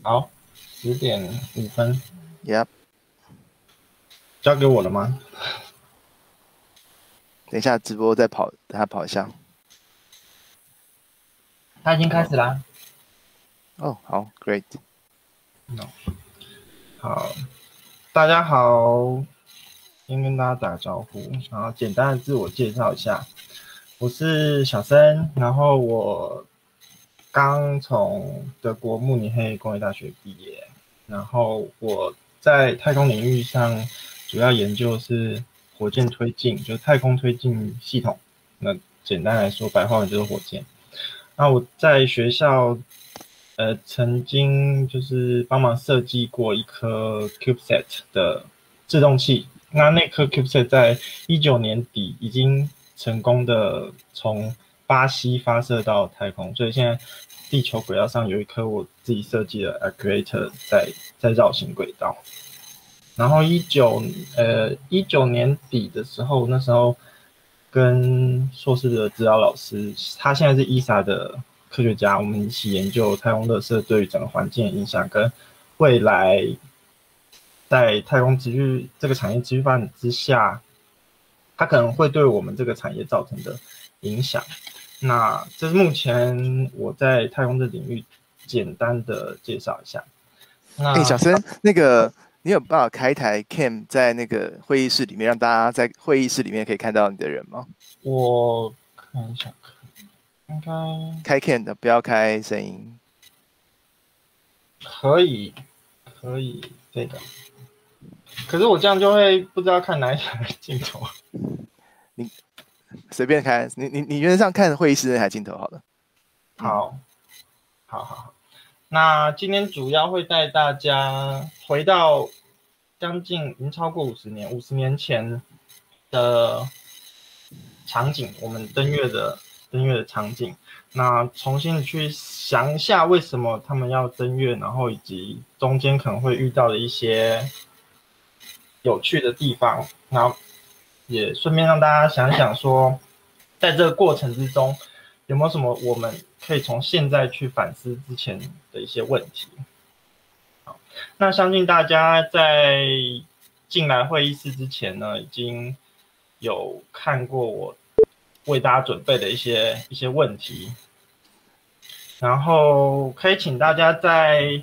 好，10:05。Yep，交给我了吗？等一下直播再跑，等他跑一下。他已经开始啦。哦，好 ，Great。好，大家好，先跟大家打个招呼，然后简单的自我介绍一下。我是小森，然后我刚从德国慕尼黑工业大学毕业，然后我在太空领域上主要研究是火箭推进，就是太空推进系统。那简单来说，白话文就是火箭。那我在学校，曾经就是帮忙设计过一颗 CubeSat 的制动器。那颗 CubeSat 在19年底已经成功的从巴西发射到太空，所以现在地球轨道上有一颗我自己设计的 Actuator 在绕行轨道。然后19年底的时候，那时候跟硕士的指导老师，他现在是 ESA 的科学家，我们一起研究太空垃圾对于整个环境的影响，跟未来在太空持续这个产业持续发展之下，它可能会对我们这个产业造成的影响。那这是目前我在太空的领域简单的介绍一下。小森，你有办法开一台 Cam 在那个会议室里面，让大家在会议室里面可以看到你的人吗？我看一下，应该开 Cam 的，不要开声音。可以，这个。可是我这样就会不知道看哪一台镜头。你随便开，你原则上看会议室那台镜头好了。好。那今天主要会带大家回到将近已经超过50年前的场景，我们登月的场景。那重新去想一下为什么他们要登月，然后以及中间可能会遇到的一些有趣的地方，然后也顺便让大家想想说，在这个过程之中有没有什么我们可以从现在去反思之前的一些问题。好，那相信大家在进来会议室之前呢，已经有看过我为大家准备的一些问题，然后可以请大家在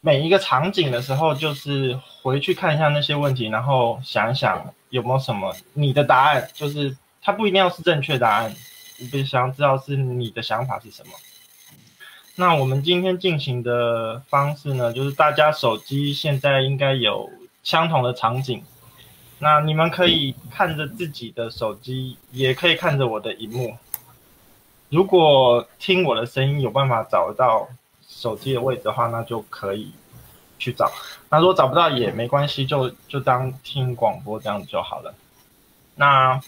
每一个场景的时候，就是回去看一下那些问题，然后想一想有没有什么你的答案，就是它不一定要是正确答案，你想要知道是你的想法是什么。那我们今天进行的方式呢，就是大家手机现在应该有相同的场景，那你们可以看着自己的手机，也可以看着我的荧幕。如果听我的声音有办法找到手机的位置的话，那就可以去找。那如果找不到也没关系，就当听广播这样就好了。那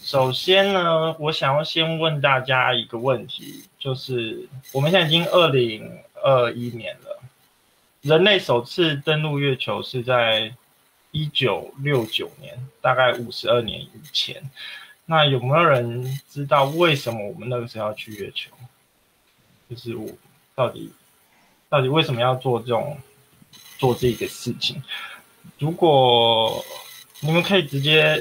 首先呢，我想要先问大家一个问题，就是我们现在已经2021年了，人类首次登陆月球是在1969年，大概52年以前。那有没有人知道为什么我们那个时候要去月球？就是我到底为什么要做这个事情？如果你们可以直接，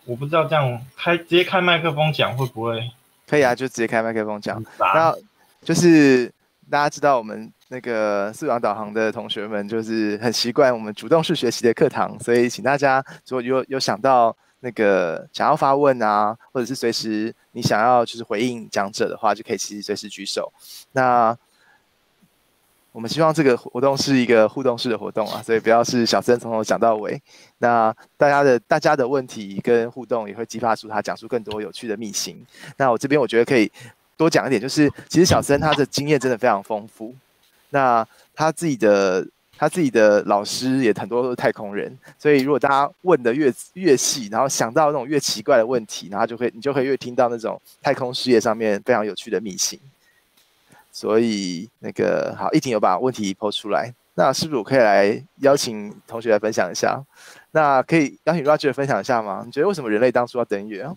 我不知道这样直接开麦克风讲会不会？可以啊，就直接开麦克风讲。那就是大家知道我们那个素养导航的同学们，就是很习惯我们主动式学习的课堂，所以请大家如果有想到那个想要发问啊，或者是随时你想要就是回应讲者的话，就可以其实随时举手。那我们希望这个活动是一个互动式的活动啊，所以不要是小森从头讲到尾。那大家的问题跟互动也会激发出他讲出更多有趣的秘辛。那我这边我觉得可以多讲一点，就是其实小森他的经验真的非常丰富。那他自己的老师也很多都是太空人，所以如果大家问的越细，然后想到那种越奇怪的问题，然后你就可以越听到那种太空事业上面非常有趣的秘辛。所以好，一婷有把问题抛出来，那是不是我可以来邀请同学来分享一下？那可以邀请 Roger 分享一下吗？你觉得为什么人类当初要登月啊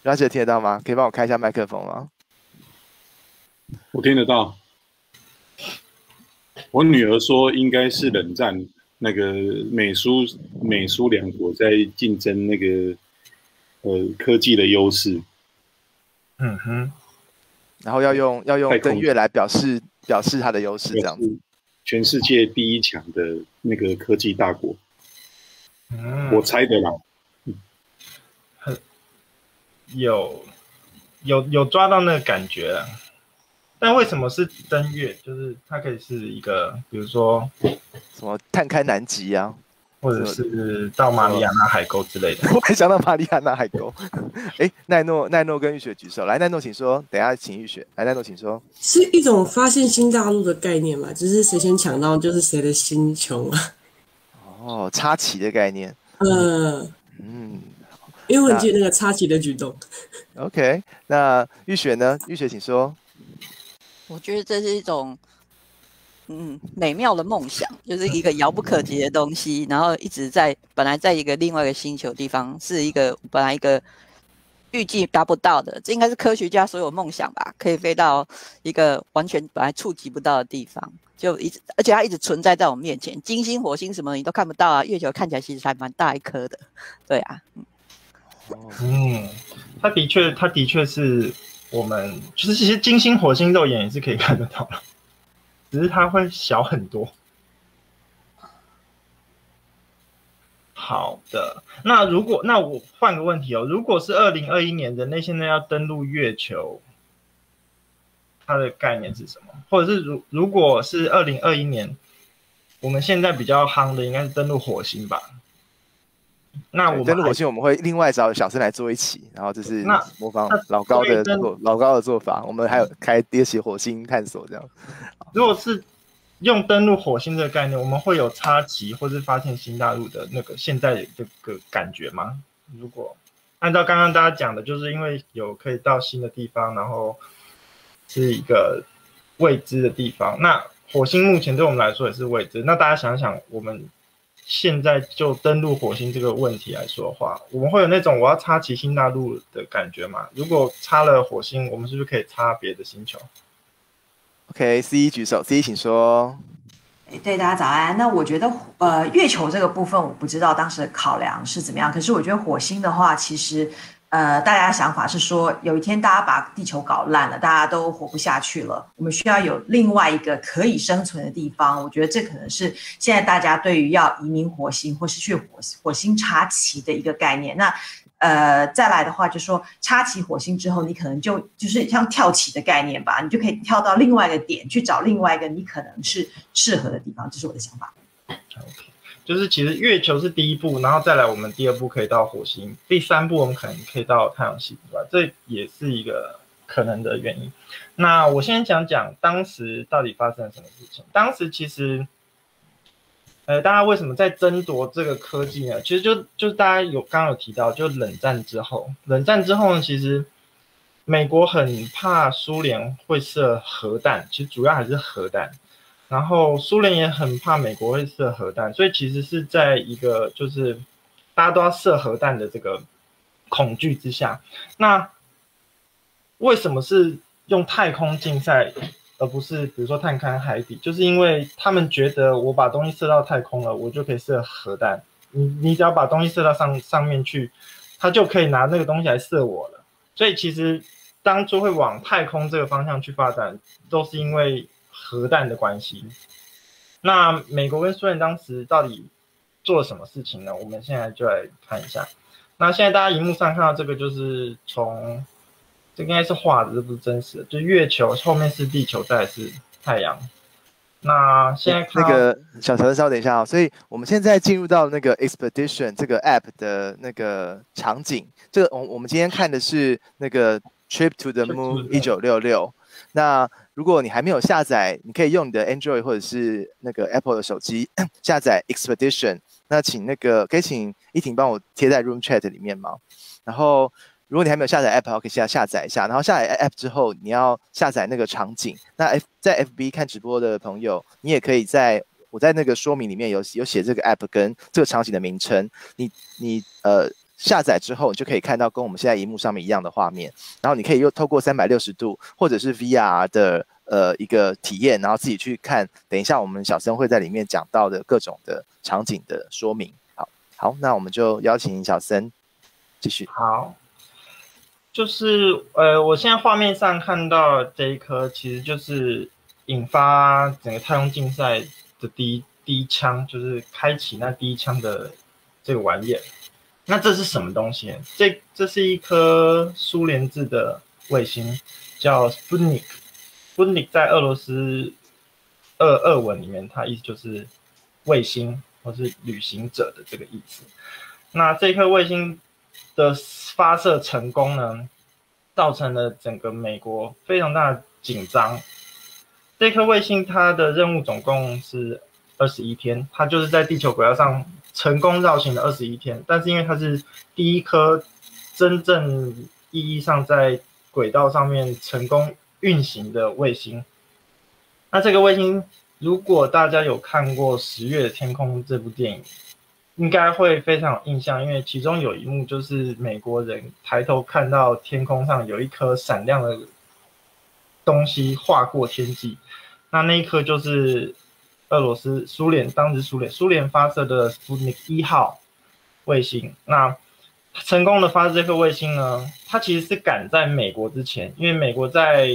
了解听得到吗？可以帮我开一下麦克风吗？我听得到。我女儿说应该是冷战，那个美苏两国在竞争那个科技的优势。嗯哼。然后要用登月来表示它的优势，这样子。全世界第一强的那个科技大国，我猜的啦。有抓到那个感觉了，但为什么是登月？就是它可以是一个，比如说什么探勘南极啊，或者是到马里亚纳海沟之类的。我还想到马里亚纳海沟。哎，奈诺跟玉雪举手，来，奈诺请说。等一下请玉雪来，奈诺请说。是一种发现新大陆的概念嘛？只是谁先抢到就是谁的星球嘛。哦，插旗的概念。因为我很记得那个插旗的举动。OK， 那玉雪呢？玉雪请说。我觉得这是一种美妙的梦想，就是一个遥不可及的东西，然后一直本来在另外一个星球地方，是本来一个预计达不到的，这应该是科学家所有梦想吧，可以飞到一个完全本来触及不到的地方，而且它一直存在在我们面前，金星、火星什么你都看不到啊，月球看起来其实还蛮大一颗的，对啊。它的确是我们，就是其实金星、火星肉眼也是可以看得到的，只是它会小很多。好的，那我换个问题哦，如果是2021年人类现在要登陆月球，它的概念是什么？或者是如果是2021年，我们现在比较夯的应该是登陆火星吧？那我们登陆火星，我们会另外找小生来做一期，然后就是模仿老高的做法。我们还有开第2期火星探索这样。如果是用登陆火星这个概念，我们会有插旗或是发现新大陆的那个现在这个感觉吗？如果按照刚刚大家讲的，就是因为有可以到新的地方，然后是一个未知的地方。那火星目前对我们来说也是未知。那大家想想，我们现在就登陆火星这个问题来说的话，我们会有那种我要插旗新大陆的感觉吗？如果插了火星，我们是不是可以插别的星球？OK，C 举手，C 请说。对，大家早安。那我觉得月球这个部分我不知道当时的考量是怎么样，可是我觉得火星的话，其实大家的想法是说，有一天大家把地球搞烂了，大家都活不下去了，我们需要有另外一个可以生存的地方。我觉得这可能是现在大家对于要移民火星或是去火星插旗的一个概念。那再来的话，就说插旗火星之后，你可能就是像跳棋的概念吧，你就可以跳到另外一个点去找另外一个你可能是适合的地方，这是我的想法。OK， 就是其实月球是第一步，然后再来我们第2步可以到火星，第3步我们可能可以到太阳系之外，这也是一个可能的原因。那我先讲讲当时到底发生了什么事情。当时其实大家为什么在争夺这个科技呢？其实就大家刚刚有提到，就冷战之后呢，其实美国很怕苏联会射核弹，其实主要还是核弹，然后苏联也很怕美国会射核弹，所以其实是在一个就是大家都要射核弹的这个恐惧之下，那为什么是用太空竞赛？而不是比如说探勘海底，就是因为他们觉得我把东西射到太空了，我就可以射核弹。你只要把东西射到上面去，他就可以拿那个东西来射我了。所以其实当初会往太空这个方向去发展，都是因为核弹的关系。那美国跟苏联当时到底做了什么事情呢？我们现在就来看一下。那现在大家荧幕上看到这个就是从这应该是画的，这不是真实的。就月球后面是地球，再来是太阳。那现在看那个小陈稍等一下所以我们现在进入到那个 Expedition 这个 App 的那个场景。这个我们今天看的是那个 Trip to the Moon 1966。那如果你还没有下载，你可以用你的 Android 或者是那个 Apple 的手机下载 Expedition。那可以请依婷帮我贴在 Room Chat 里面吗？然后如果你还没有下载 App， 可以下载一下。然后下载 App 之后，你要下载那个场景。那在 FB 看直播的朋友，你也可以我在那个说明里面有写这个 App 跟这个场景的名称。你下载之后，你就可以看到跟我们现在荧幕上面一样的画面，然后你可以又透过360度或者是 VR 的一个体验，然后自己去看。等一下我们小森会在里面讲到的各种的场景的说明。好，那我们就邀请小森继续。好，就是我现在画面上看到这一颗，其实就是引发整个太空竞赛的第一枪，就是开启那第一枪的这个玩意。那这是什么东西？这是一颗苏联制的卫星，叫 Sputnik。Sputnik 在俄罗斯俄文里面，它意思就是卫星或是旅行者的这个意思。那这颗卫星的发射成功呢，造成了整个美国非常大的紧张。这颗卫星它的任务总共是21天，它就是在地球轨道上成功绕行了21天，但是因为它是第一颗真正意义上在轨道上面成功运行的卫星。那这个卫星，如果大家有看过《10月的天空》这部电影，应该会非常有印象，因为其中有一幕就是美国人抬头看到天空上有一颗闪亮的东西划过天际，那一颗就是苏联发射的 Sputnik 1号卫星。那成功的发射这颗卫星呢，它其实是赶在美国之前，因为美国在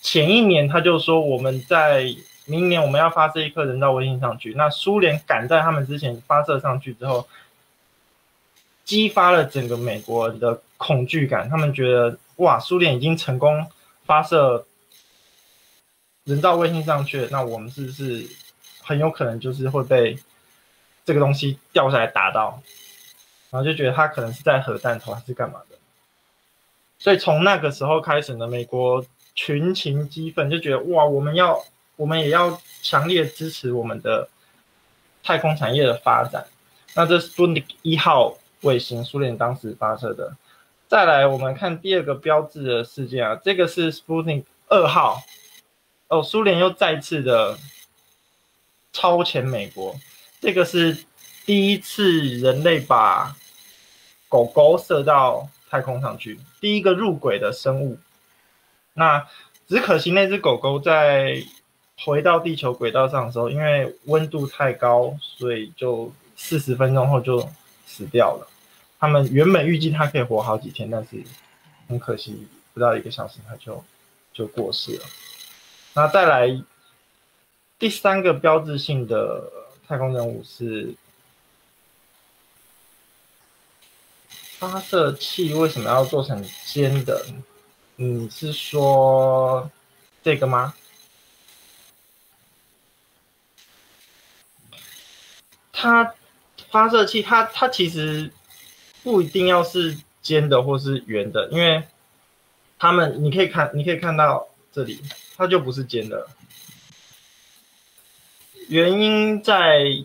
前一年他就说我们在明年我们要发射一颗人造卫星上去，那苏联赶在他们之前发射上去之后，激发了整个美国人的恐惧感，他们觉得哇，苏联已经成功发射人造卫星上去了，那我们是不是很有可能就是会被这个东西掉下来打到，然后就觉得它可能是在核弹头还是干嘛的。所以从那个时候开始呢，美国群情激愤，就觉得哇，我们也要强烈支持我们的太空产业的发展。那这是 Sputnik 1号卫星，苏联当时发射的。再来我们看第二个标志的事件啊，这个是 Sputnik 2号。苏联又再次的超前美国，这个是第一次人类把狗狗射到太空上去，第一个入轨的生物。那只可惜那只狗狗在回到地球轨道上的时候，因为温度太高，所以就40分钟后就死掉了。他们原本预计它可以活好几天，但是很可惜不到1个小时它就过世了。那再来第3个标志性的太空任务是发射器为什么要做成尖的？你是说这个吗？它发射器它其实不一定要是尖的或是圆的，因为你可以看到这里，它就不是尖的。原因在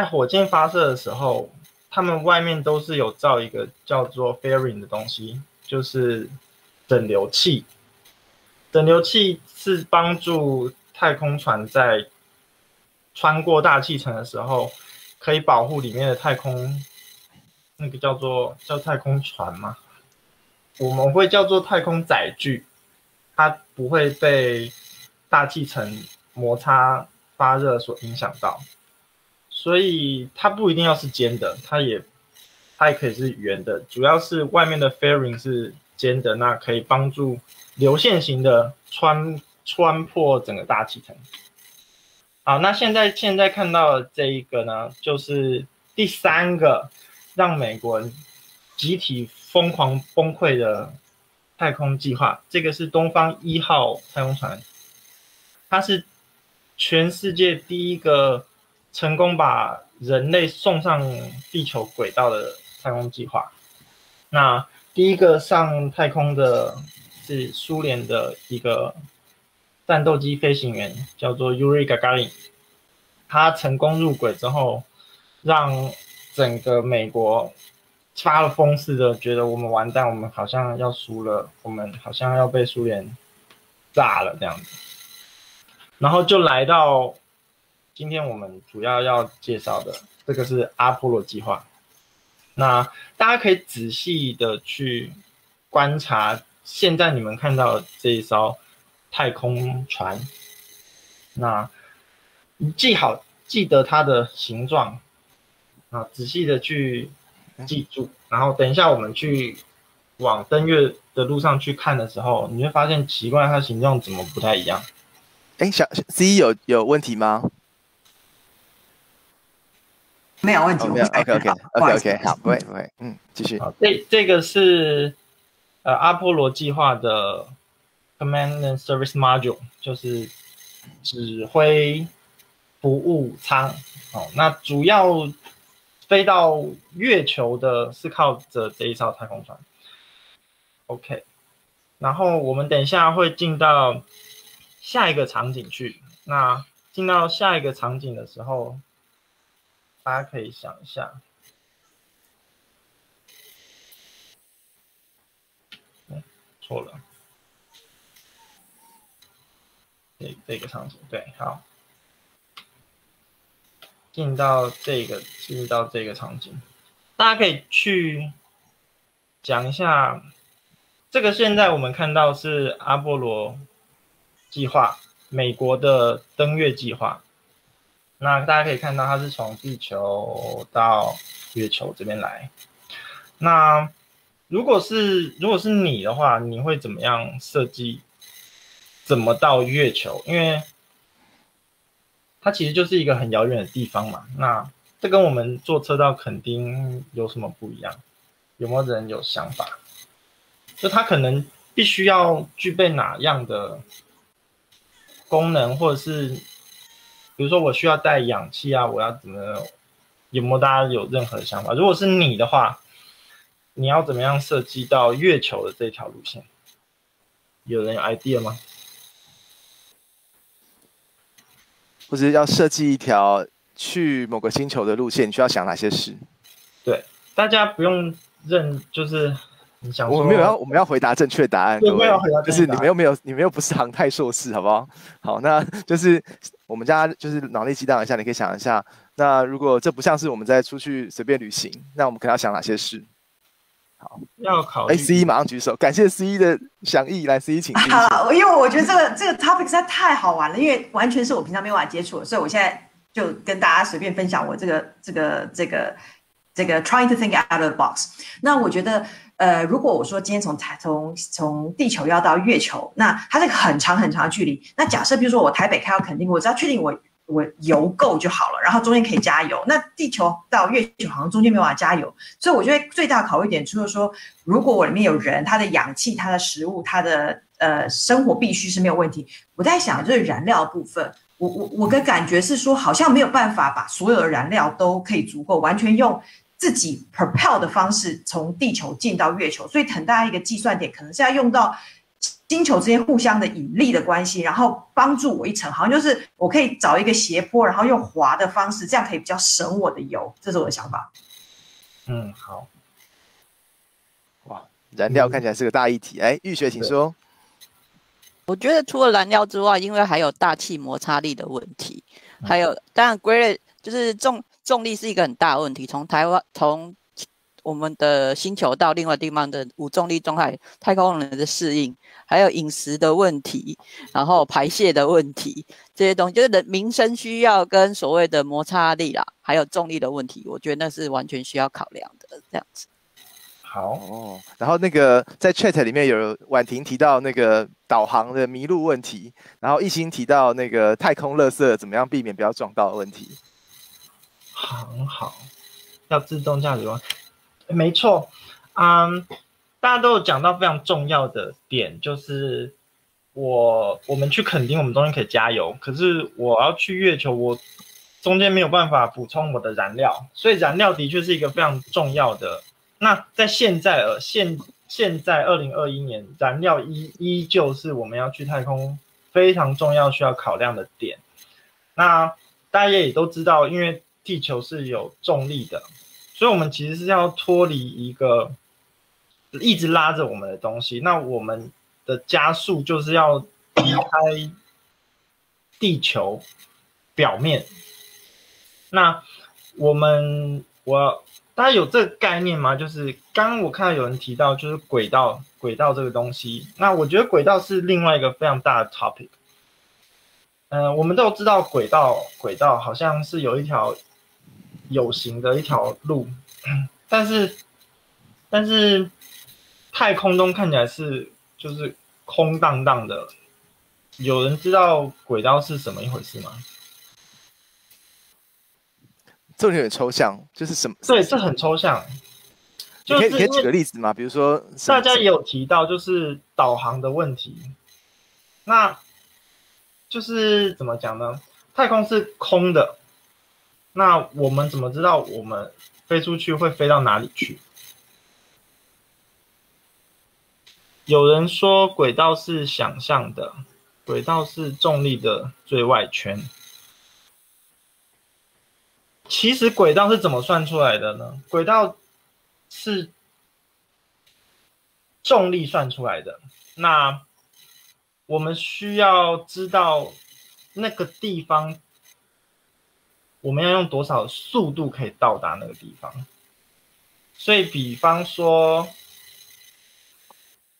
火箭发射的时候，它们外面都是有罩一个叫做 fairing 的东西，就是整流器。整流器是帮助太空船在穿过大气层的时候，可以保护里面的太空，那个叫太空船嘛，我们会叫做太空载具，它不会被大气层摩擦发热所影响到，所以它不一定要是尖的，它也可以是圆的，主要是外面的 fairing 是尖的，那可以帮助流线型的穿破整个大气层。好，那现在看到的这一个呢，就是第3个让美国人集体疯狂崩溃的太空计划。这个是东方1号太空船，它是全世界第一个成功把人类送上地球轨道的太空计划。那第一个上太空的是苏联的一个战斗机飞行员，叫做 Yuri Gagarin。他成功入轨之后，让整个美国发了疯似的觉得我们完蛋，我们好像要输了，我们好像要被苏联炸了这样子。然后就来到今天我们主要介绍的，这个是阿波罗计划。那大家可以仔细的去观察现在你们看到的这一艘太空船，那你记得它的形状啊，仔细的去记住，然后等一下我们去往登月的路上去看的时候，你会发现奇怪，它形状怎么不太一样？小 C 有问题吗？没有问题。没有 OK， 好，不会，继续。好，这个是阿波罗计划的 Command and Service Module， 就是指挥服务舱。那主要飞到月球的是靠着这一艘太空船。OK， 然后我们等一下会进到下一个场景去。那进到下一个场景的时候，大家可以想一下，错了，这个场景，对，好，进到这个场景，大家可以去讲一下，这个现在我们看到是阿波罗计划，美国的登月计划。那大家可以看到，它是从地球到月球这边来。那如果是你的话，你会怎么样设计？怎么到月球？因为它其实就是一个很遥远的地方嘛。那这跟我们坐车到垦丁有什么不一样？有没有人有想法？就它可能必须要具备哪样的功能，或者是比如说我需要带氧气啊，我要怎么？有没有大家有任何的想法？如果是你的话，你要怎么样设计到月球的这条路线？有人有 idea 吗？或者要设计一条去某个星球的路线，你需要想哪些事？对，大家不用就是你想说，我们要回答正确答案，各位，就是你们又不是航太硕士，好不好？好，那就是我们家就是脑力激荡一下，你可以想一下，那如果这不像是我们在出去随便旅行，那我们可能要想哪些事？好，要考虑。C 马上举手，感谢 C 的响应，来 C 请。好，因为我觉得这个 topic 实在太好玩了，因为完全是我平常没有办法接触的，所以我现在就跟大家随便分享我这个 trying to think out of the box。那我觉得，如果我说今天从地球要到月球，那它是个很长很长的距离。那假设比如说我台北开到垦丁，我只要确定我油够就好了，然后中间可以加油。那地球到月球好像中间没有办法加油，所以我觉得最大考虑点就是说，如果我里面有人，他的氧气、他的食物、他的生活必须是没有问题。我在想就是燃料部分，我的感觉是说，好像没有办法把所有的燃料都可以足够完全用自己 propel 的方式从地球进到月球，所以很大一个计算点可能是要用到星球之间互相的引力的关系，然后帮助我一程，好像就是我可以找一个斜坡，然后用滑的方式，这样可以比较省我的油，这是我的想法。好。哇，燃料看起来是个大议题。玉雪，请说。我觉得除了燃料之外，因为还有大气摩擦力的问题，还有当然 gravity 就是重力是一个很大的问题。从我们的星球到另外地方的无重力状态，太空人的适应，还有饮食的问题，然后排泄的问题，这些东西就是人民生需要跟所谓的摩擦力啦，还有重力的问题，我觉得那是完全需要考量的。这样子。好然后那个在 chat 里面有婉婷提到那个导航的迷路问题，然后一心提到那个太空垃圾怎么样避免不要撞到的问题。很好，要自动驾驶吗？没错，大家都有讲到非常重要的点，就是我们去垦丁，我们中间可以加油，可是我要去月球，我中间没有办法补充我的燃料，所以燃料的确是一个非常重要的。那在现在2021年，燃料依旧是我们要去太空非常重要需要考量的点。那大家也都知道，因为地球是有重力的，所以我们其实是要脱离一个一直拉着我们的东西。那我们的加速就是要离开地球表面。那我大家有这个概念吗？就是刚刚我看到有人提到，就是轨道这个东西。那我觉得轨道是另外一个非常大的 topic。我们都知道轨道好像是有一条有形的一条路，但是太空中看起来是就是空荡荡的。有人知道轨道是什么一回事吗？这有点抽象，就是什么？对，这很抽象。你可以举个例子吗？比如说，大家也有提到就是导航的问题，那就是怎么讲呢？太空是空的，那我们怎么知道我们飞出去会飞到哪里去？有人说轨道是想象的，轨道是重力的最外圈。其实轨道是怎么算出来的呢？轨道是重力算出来的。那我们需要知道那个地方，我们要用多少速度可以到达那个地方。所以比方说，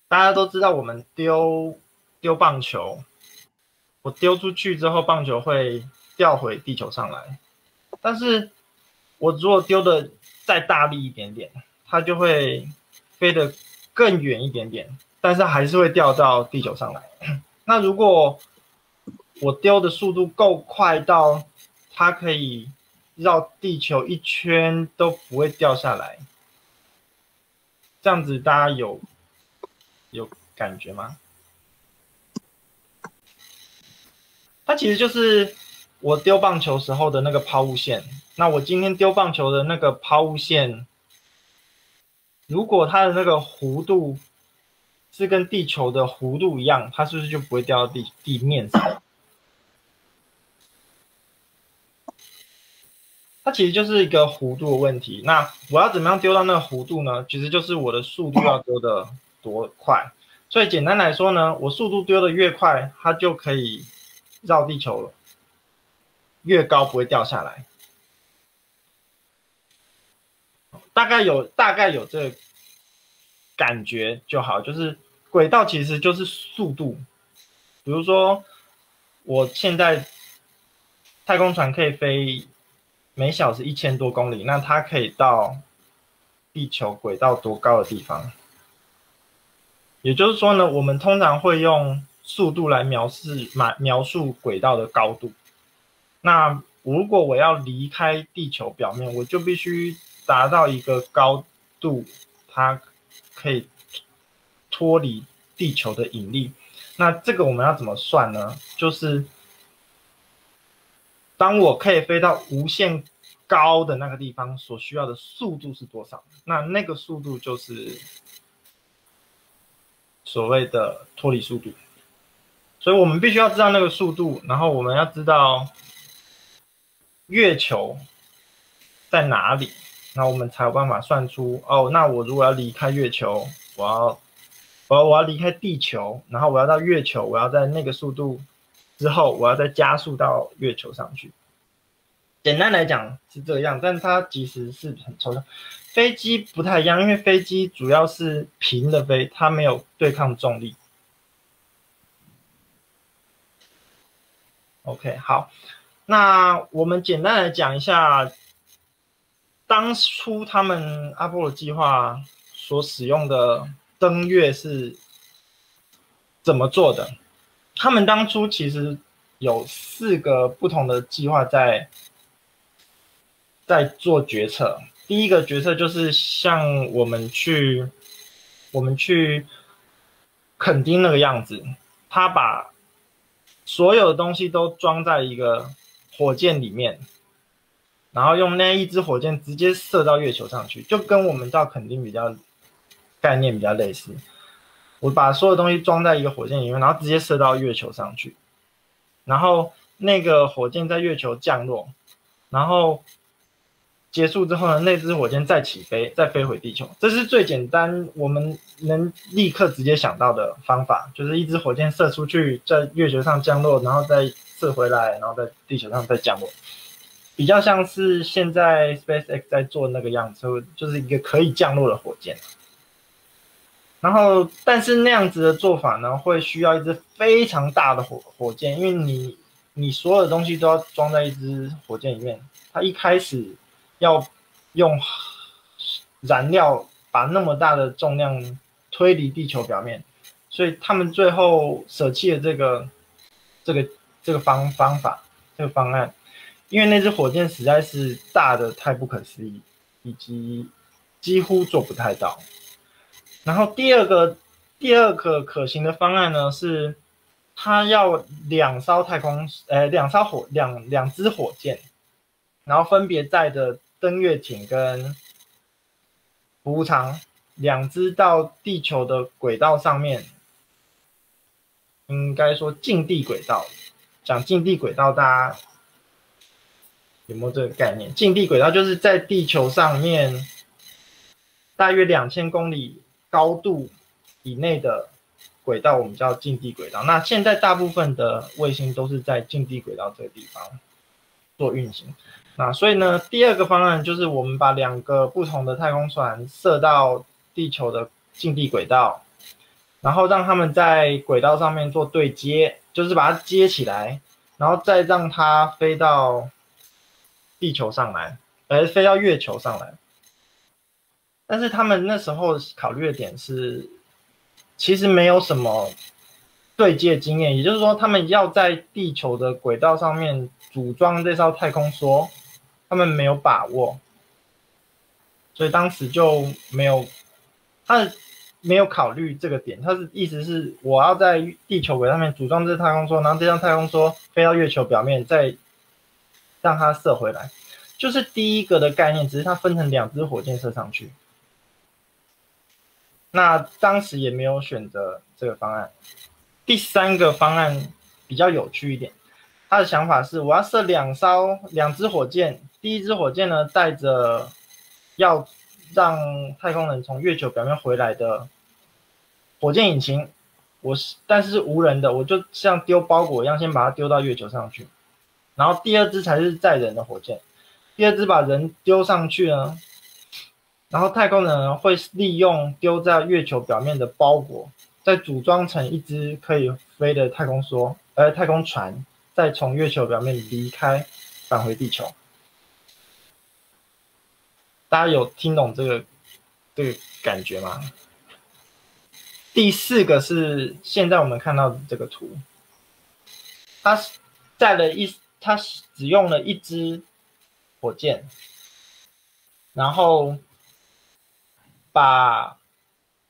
大家都知道我们丢棒球，我丢出去之后，棒球会掉回地球上来。但是我如果丢的再大力一点点，它就会飞得更远一点点，但是还是会掉到地球上来。那如果我丢的速度够快到它可以绕地球一圈都不会掉下来，这样子大家有感觉吗？它其实就是我丢棒球时候的那个抛物线。那我今天丢棒球的那个抛物线，如果它的那个弧度是跟地球的弧度一样，它是不是就不会掉到地面上？它其实就是一个弧度的问题。那我要怎么样丢到那个弧度呢？其实就是我的速度要丢的多快。所以简单来说呢，我速度丢的越快，它就可以绕地球越高，不会掉下来。大概有这个感觉就好，就是轨道其实就是速度。比如说，我现在太空船可以飞每小时1000多公里，那它可以到地球轨道多高的地方？也就是说呢，我们通常会用速度来描述轨道的高度。那如果我要离开地球表面，我就必须达到一个高度，它可以脱离地球的引力。那这个我们要怎么算呢？就是当我可以飞到无限高的那个地方，所需要的速度是多少？那个速度就是所谓的脱离速度。所以我们必须要知道那个速度，然后我们要知道月球在哪里，那我们才有办法算出那我如果要离开月球，我要离开地球，然后我要到月球，我要在那个速度之后，我要再加速到月球上去。简单来讲是这样，但它其实是很抽象。飞机不太一样，因为飞机主要是平的飞，它没有对抗重力。OK， 好，那我们简单来讲一下，当初他们阿波罗计划所使用的登月是怎么做的？他们当初其实有4个不同的计划在做决策。第一个决策就是像我们去垦丁那个样子，他把所有的东西都装在一个火箭里面，然后用那一支火箭直接射到月球上去，就跟我们到垦丁概念比较类似。我把所有东西装在一个火箭里面，然后直接射到月球上去，然后那个火箭在月球降落，然后结束之后呢，那支火箭再起飞，再飞回地球。这是最简单我们能立刻直接想到的方法，就是一支火箭射出去，在月球上降落，然后再射回来，然后在地球上再降落。比较像是现在 SpaceX 在做那个样子，就是一个可以降落的火箭。然后，但是那样子的做法呢，会需要一支非常大的火箭，因为你所有的东西都要装在一支火箭里面。它一开始要用燃料把那么大的重量推离地球表面，所以他们最后舍弃了这个方法这个方案，因为那支火箭实在是大的太不可思议，以及几乎做不太到。然后第二个可行的方案呢是，它要两支火箭，然后分别载着登月艇跟服务舱2支到地球的轨道上面，应该说近地轨道。讲近地轨道，大家有没有这个概念？近地轨道就是在地球上面大约2000公里高度以内的轨道，我们叫近地轨道。那现在大部分的卫星都是在近地轨道这个地方做运行。那所以呢，第二个方案就是我们把2个不同的太空船射到地球的近地轨道，然后让他们在轨道上面做对接，就是把它接起来，然后再让它飞到地球上来，飞到月球上来。但是他们那时候考虑的点是，其实没有什么对接经验，也就是说，他们要在地球的轨道上面组装这艘太空梭，他们没有把握，所以当时就没有考虑这个点。他的意思是，我要在地球轨道上面组装这太空梭，然后这辆太空梭飞到月球表面，再让它射回来，就是第一个的概念，只是它分成2支火箭射上去。那当时也没有选择这个方案。第3个方案比较有趣一点，他的想法是我要设2支火箭，第一支火箭呢带着要让太空人从月球表面回来的火箭引擎，但是无人的，我就像丢包裹一样，先把它丢到月球上去。然后第2支才是载人的火箭，第2支把人丢上去呢，然后太空人会利用丢在月球表面的包裹，再组装成一支可以飞的太空船，再从月球表面离开，返回地球。大家有听懂这个感觉吗？第4个是现在我们看到的这个图，它只用了1支火箭，然后把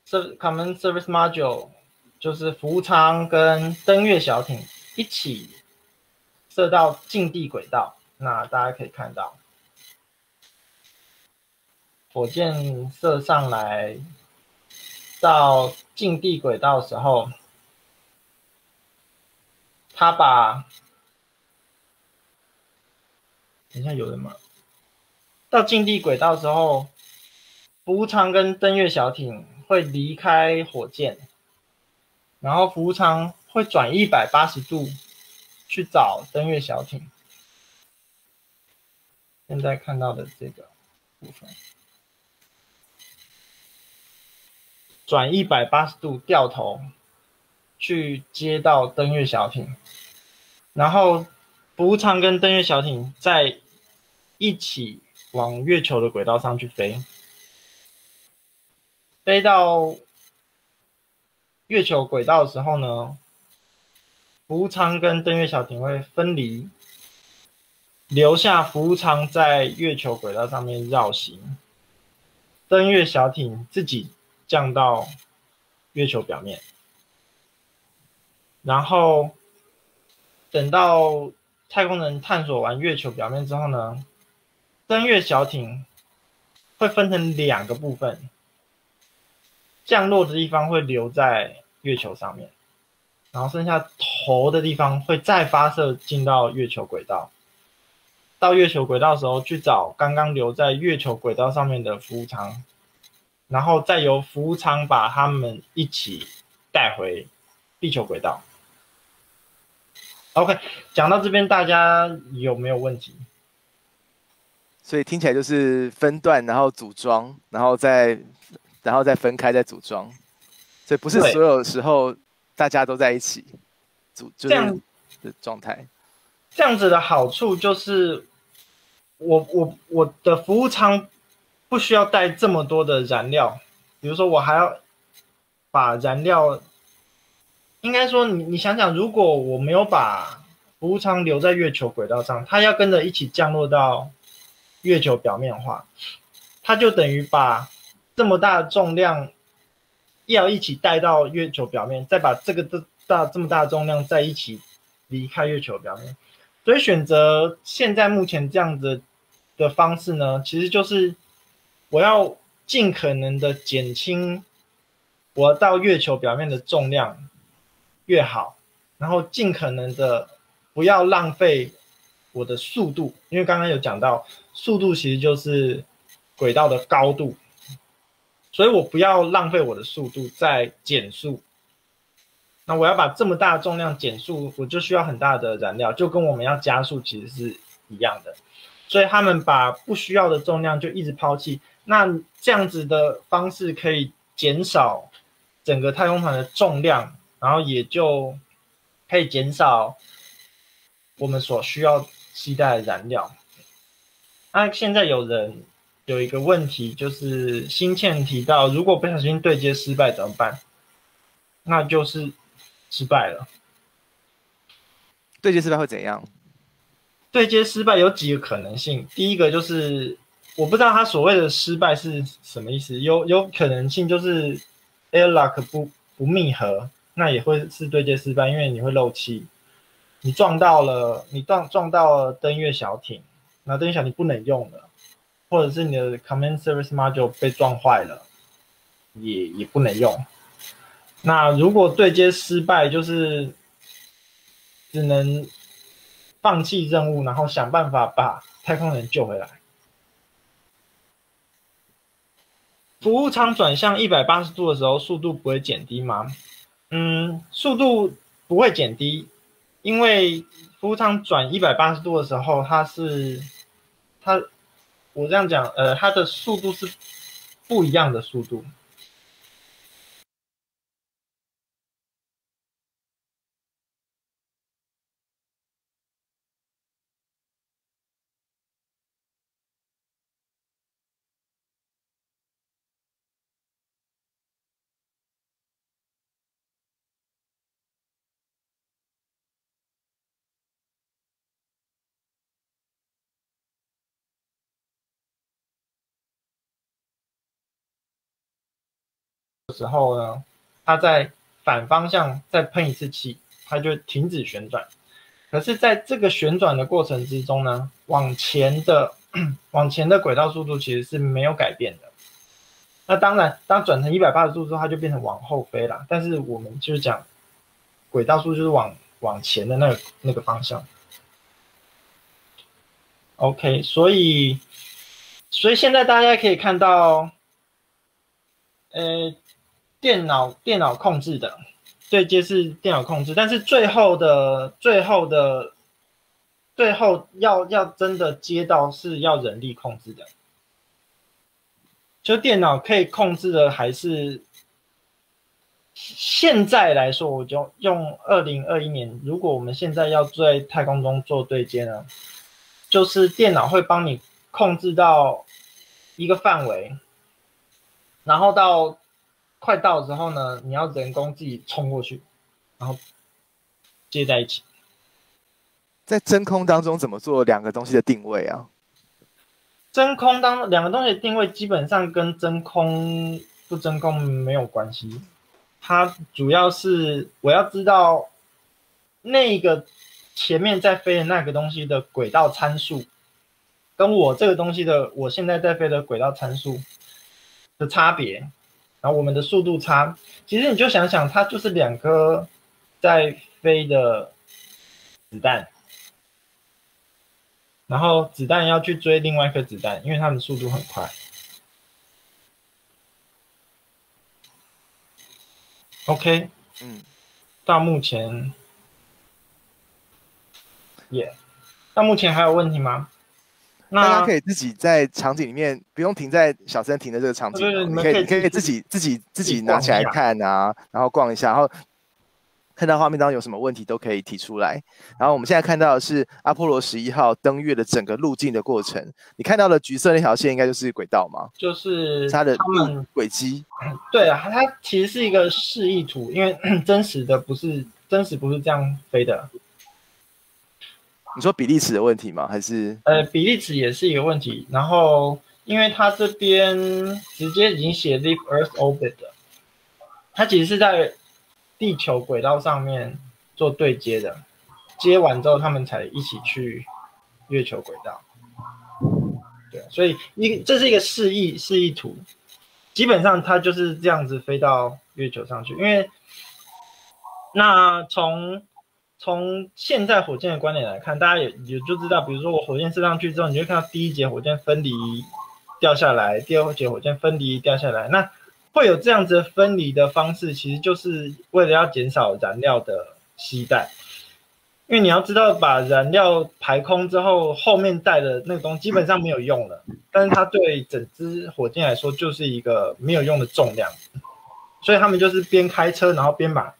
Common Service Module 就是服务舱跟登月小艇一起射到近地轨道。那大家可以看到，火箭射上来到近地轨道的时候，它等一下有人吗？到近地轨道的时候，服务舱跟登月小艇会离开火箭，然后服务舱会转180度去找登月小艇。现在看到的这个部分，转180度掉头去接到登月小艇，然后服务舱跟登月小艇再一起往月球的轨道上去飞。飞到月球轨道的时候呢，服务舱跟登月小艇会分离，留下服务舱在月球轨道上面绕行，登月小艇自己降到月球表面，然后等到太空人探索完月球表面之后呢，登月小艇会分成2个部分，降落的地方会留在月球上面，然后剩下头的地方会再发射进到月球轨道。到月球轨道的时候，去找刚刚留在月球轨道上面的服务舱，然后再由服务舱把他们一起带回地球轨道。OK， 讲到这边大家有没有问题？所以听起来就是分段，然后组装，然后再分开再组装，所以不是所有时候大家都在一起就是的状态。这样子的好处就是，我的服务舱不需要带这么多的燃料，比如说我还要把燃料，应该说你想想，如果我没有把服务舱留在月球轨道上，它要跟着一起降落到月球表面的话，它就等于把这么大的重量要一起带到月球表面，再把这么大的重量再一起离开月球表面。所以选择现在目前这样子的方式呢，其实就是我要尽可能的减轻我到月球表面的重量越好，然后尽可能的不要浪费我的速度，因为刚刚有讲到速度其实就是轨道的高度，所以我不要浪费我的速度在减速。那我要把这么大的重量减速，我就需要很大的燃料，就跟我们要加速其实是一样的。所以他们把不需要的重量就一直抛弃，那这样子的方式可以减少整个太空船的重量，然后也就可以减少我们所需要携带的燃料。那现在有一个问题，就是新倩提到，如果不小心对接失败怎么办？那就是失败了。对接失败会怎样？对接失败有几个可能性。第一个就是我不知道他所谓的失败是什么意思，有可能性就是 airlock 不密合，那也会是对接失败，因为你会漏气。你撞到了登月小艇，那登月小艇不能用了，或者是你的 command service module 被撞坏了，也不能用。那如果对接失败，就是只能放弃任务，然后想办法把太空人救回来。服务舱转向180度的时候，速度不会减低吗？速度不会减低，因为服务舱转180度的时候，我这样讲，它的速度是不一样的速度。时候呢，它在反方向再喷一次气，它就停止旋转。可是在这个旋转的过程之中呢，往前的轨道速度其实是没有改变的。那当然，当转成180度之后，它就变成往后飞了。但是我们就是讲轨道速度就是往前的那个方向。OK， 所以现在大家可以看到，电脑控制的对接是电脑控制，但是最后要真的接到是要人力控制的。就电脑可以控制的还是现在来说，我就用2021年，如果我们现在要在太空中做对接呢，就是电脑会帮你控制到一个范围，然后快到的时候呢，你要人工自己冲过去，然后接在一起。在真空当中怎么做两个东西的定位啊？真空两个东西的定位基本上跟真空不真空没有关系，它主要是我要知道那个前面在飞的那个东西的轨道参数，跟我这个东西的我现在在飞的轨道参数的差别，然后我们的速度差，其实你就想想，它就是两颗在飞的子弹。然后子弹要去追另外一颗子弹，因为它们速度很快。OK， 到目前，到目前还有问题吗？大家可以自己在场景里面不用停在小森停的这个场景，你可以自己拿起来看啊，然后逛一下，然后看到画面当中有什么问题都可以提出来。然后我们现在看到的是阿波罗11号登月的整个路径的过程。你看到的橘色那条线应该就是轨道吗？就是它的轨迹。对啊，它其实是一个示意图，因为真实不是这样飞的。你说比例尺的问题吗？还是比例尺也是一个问题。然后因为它这边直接已经写 leave Earth orbit 了，它其实是在地球轨道上面做对接的，接完之后他们才一起去月球轨道。对，所以这是一个示意图，基本上它就是这样子飞到月球上去。因为那从现在火箭的观点来看，大家也就知道，比如说我火箭射上去之后，你就会看到第一节火箭分离掉下来，第二节火箭分离掉下来。那会有这样子的分离的方式，其实就是为了要减少燃料的携带。因为你要知道，把燃料排空之后，后面带的那个东西基本上没有用了，但是它对整支火箭来说就是一个没有用的重量，所以他们就是边开车，然后边把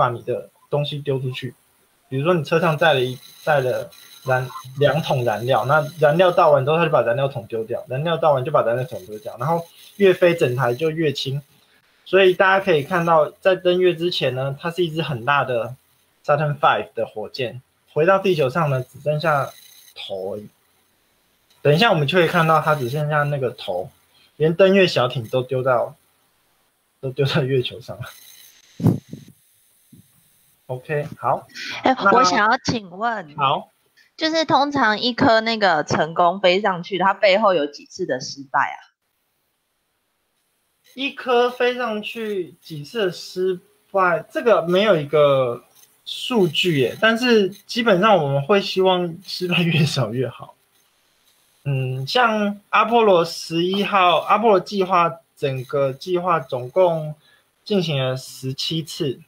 你的东西丢出去。比如说你车上载了2桶燃料，那燃料倒完之后，他就把燃料桶丢掉，燃料倒完就把燃料桶丢掉，然后越飞整台就越轻。所以大家可以看到，在登月之前呢，它是一支很大的 Saturn V 的火箭，回到地球上呢，只剩下头而已。等一下我们就可以看到它只剩下那个头，连登月小艇都丢到月球上了。OK， 好。我想要请问，好，就是通常一颗那个成功飞上去，它背后有几次的失败啊？一颗飞上去几次的失败，这个没有一个数据耶，但是基本上我们会希望失败越少越好。像阿波罗11号，阿波罗计划整个计划总共进行了17次，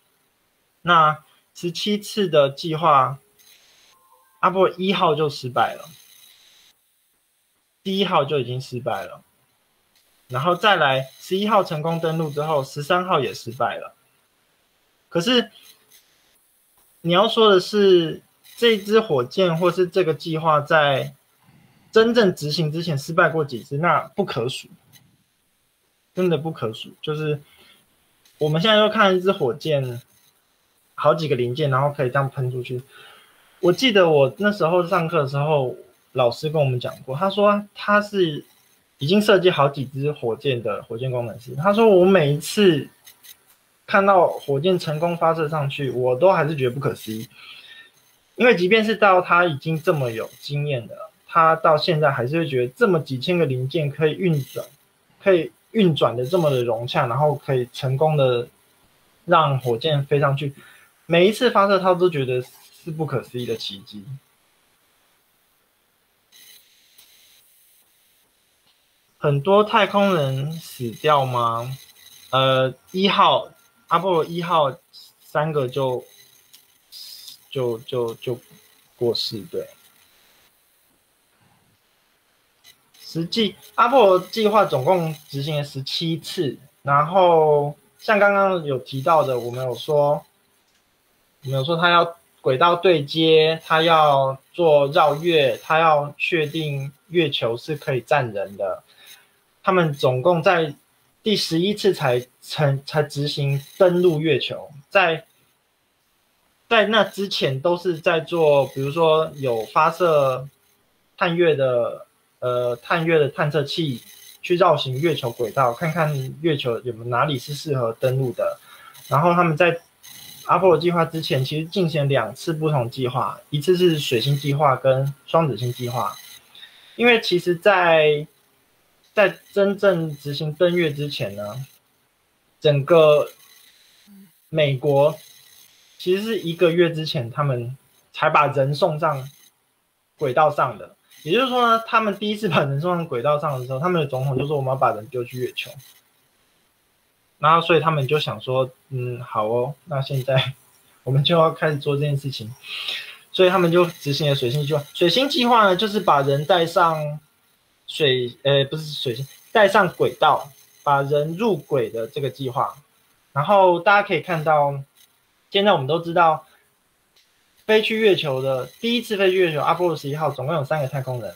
那17次的计划，阿波罗1号就失败了，第1号就已经失败了，然后再来11号成功登陆之后，13号也失败了。可是你要说的是，这支火箭或是这个计划在真正执行之前失败过几次？那不可数，真的不可数。就是我们现在就看一支火箭，好几个零件，然后可以这样喷出去。我记得我那时候上课的时候，老师跟我们讲过，他说他是已经设计好几支火箭的火箭工程师。他说我每一次看到火箭成功发射上去，我都还是觉得不可思议。因为即便是到他已经这么有经验的，他到现在还是会觉得这么几千个零件可以运转的这么的融洽，然后可以成功的让火箭飞上去。每一次发射他都觉得是不可思议的奇迹。很多太空人死掉吗？阿波罗1号3个就过世，对。实际阿波罗计划总共执行了17次，然后像刚刚有提到的，我们有说他要轨道对接，他要做绕月，他要确定月球是可以站人的。他们总共在第11次才执行登陆月球，在那之前都是在做，比如说有发射探月的探测器去绕行月球轨道，看看月球有没有哪里是适合登陆的。然后他们在阿波罗计划之前，其实进行2次不同计划，一次是水星计划跟双子星计划。因为其实在真正执行登月之前呢，整个美国其实是1个月之前他们才把人送上轨道上的。也就是说呢，他们第一次把人送上轨道上的时候，他们的总统就说我们要把人丢去月球。然后所以他们就想说，好哦，那现在我们就要开始做这件事情。所以他们就执行了水星计划。水星计划呢，就是把人带上不是水星，带上轨道，把人入轨的这个计划。然后大家可以看到，现在我们都知道，飞去月球的第一次飞去月球阿波罗11号总共有3个太空人，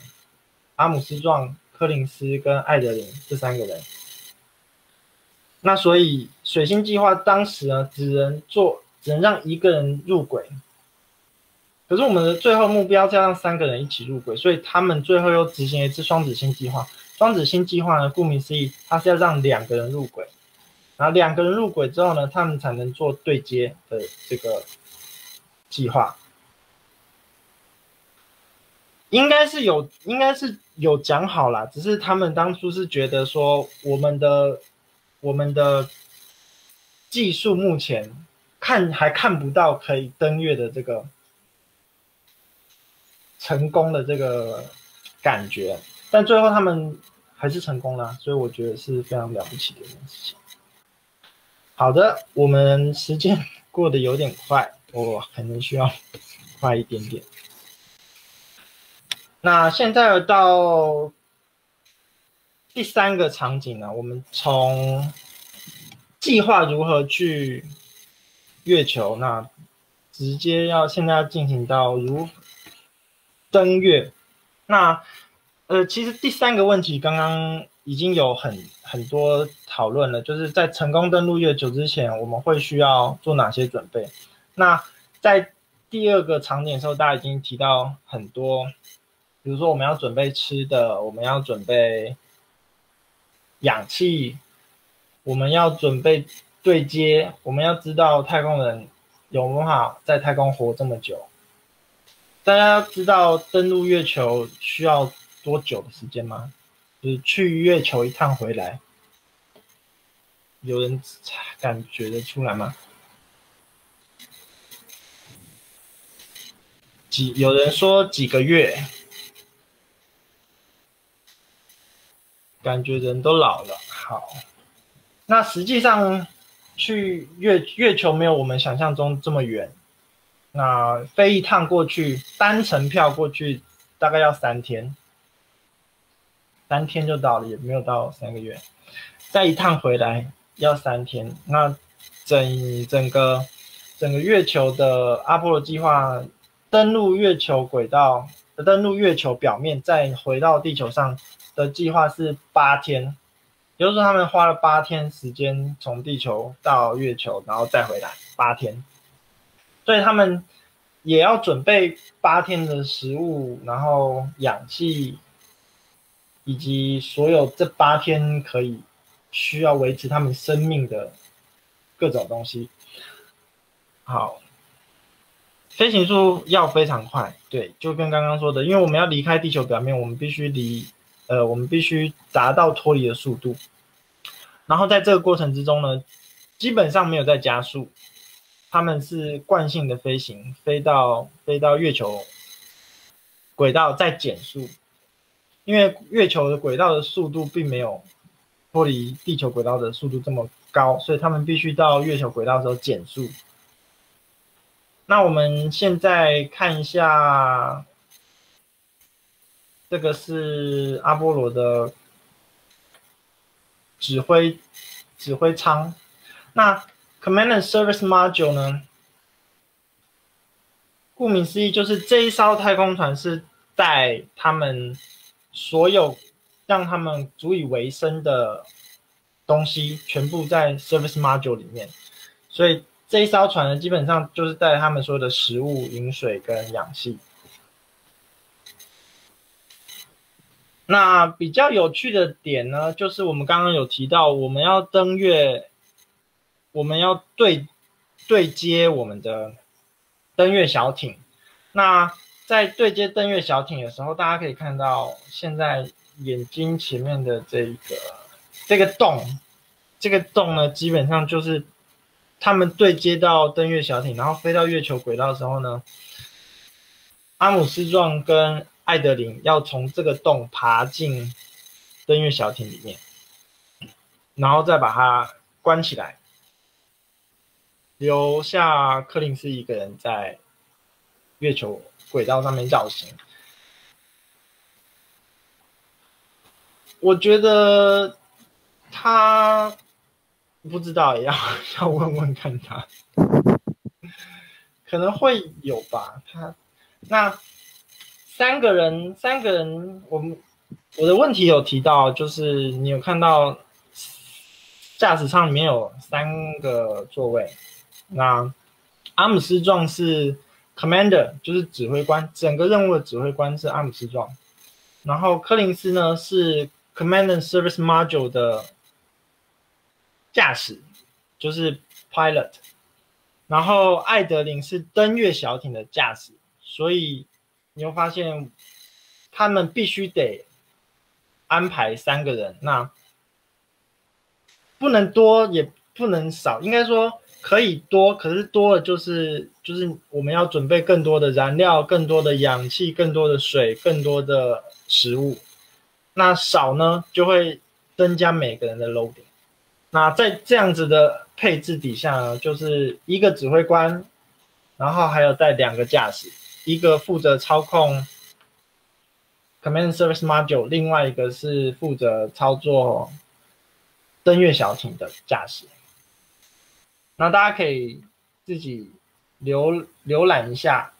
阿姆斯壮、柯林斯跟艾德林这3个人。那所以水星计划当时呢，只能让1个人入轨。可是我们的最后目标是要让3个人一起入轨，所以他们最后又执行了一次双子星计划。双子星计划呢，顾名思义，它是要让2个人入轨，然后2个人入轨之后呢，他们才能做对接的这个计划。应该是有讲好啦，只是他们当初是觉得说我们的技术目前还看不到可以登月的这个成功的这个感觉，但最后他们还是成功了，所以我觉得是非常了不起的一件事情。好的，我们时间过得有点快，我可能需要快一点点。那现在到第3个场景呢，我们从计划如何去月球，那直接现在要进行到如登月。那其实第3个问题刚刚已经有很多讨论了，就是在成功登陆月球之前，我们会需要做哪些准备？那在第2个场景的时候，大家已经提到很多，比如说我们要准备吃的，我们要准备氧气，我们要准备对接，我们要知道太空人有没有办法在太空活这么久。大家知道登陆月球需要多久的时间吗？就是去月球一趟回来，有人感觉得出来吗？有人说几个月，感觉人都老了。好，那实际上去月球没有我们想象中这么远。那飞一趟过去，单程票过去大概要3天，3天就到了，也没有到3个月。再一趟回来要3天。那整个月球的阿波罗计划登陆月球轨道，登陆月球表面，再回到地球上的计划是8天，也就是说他们花了8天时间从地球到月球，然后再回来8天。所以他们也要准备8天的食物，然后氧气，以及所有这8天需要维持他们生命的各种东西。好，飞行速要非常快，对，就跟刚刚说的，因为我们要离开地球表面，我们必须达到脱离的速度。然后在这个过程之中呢，基本上没有在加速。他们是惯性的飞行，飞到月球轨道再减速，因为月球的轨道的速度并没有脱离地球轨道的速度这么高，所以他们必须到月球轨道的时候减速。那我们现在看一下，这个是阿波罗的指挥舱。那Command and Service Module 呢，顾名思义，就是这一艘太空船是带他们所有让他们足以维生的东西，全部在 Service Module 里面。所以这一艘船呢，基本上就是带他们所有的食物、饮水跟氧气。那比较有趣的点呢，就是我们刚刚有提到，我们要登月。我们要对接我们的登月小艇。那在对接登月小艇的时候，大家可以看到现在眼睛前面的这个洞呢，基本上就是他们对接到登月小艇，然后飞到月球轨道的时候呢，阿姆斯壮跟艾德林要从这个洞爬进登月小艇里面，然后再把它关起来。留下柯林斯一个人在月球轨道上面绕行。我觉得他不知道，也要问问看他，可能会有吧。那三个人，我的问题有提到，就是你有看到驾驶舱里面有3个座位，那阿姆斯壮是 commander， 就是指挥官，整个任务的指挥官是阿姆斯壮，然后柯林斯呢是 command and service module 的驾驶，就是 pilot， 然后艾德林是登月小艇的驾驶，所以你会发现他们必须得安排3个人，那不能多也不能少，应该说可以多，可是多了就是我们要准备更多的燃料、更多的氧气、更多的水、更多的食物。那少呢，就会增加每个人的 loading。那在这样子的配置底下呢，就是1个指挥官，然后还有带2个驾驶，一个负责操控 command service module， 另外一个是负责操作登月小艇的驾驶。那大家可以自己浏览一下，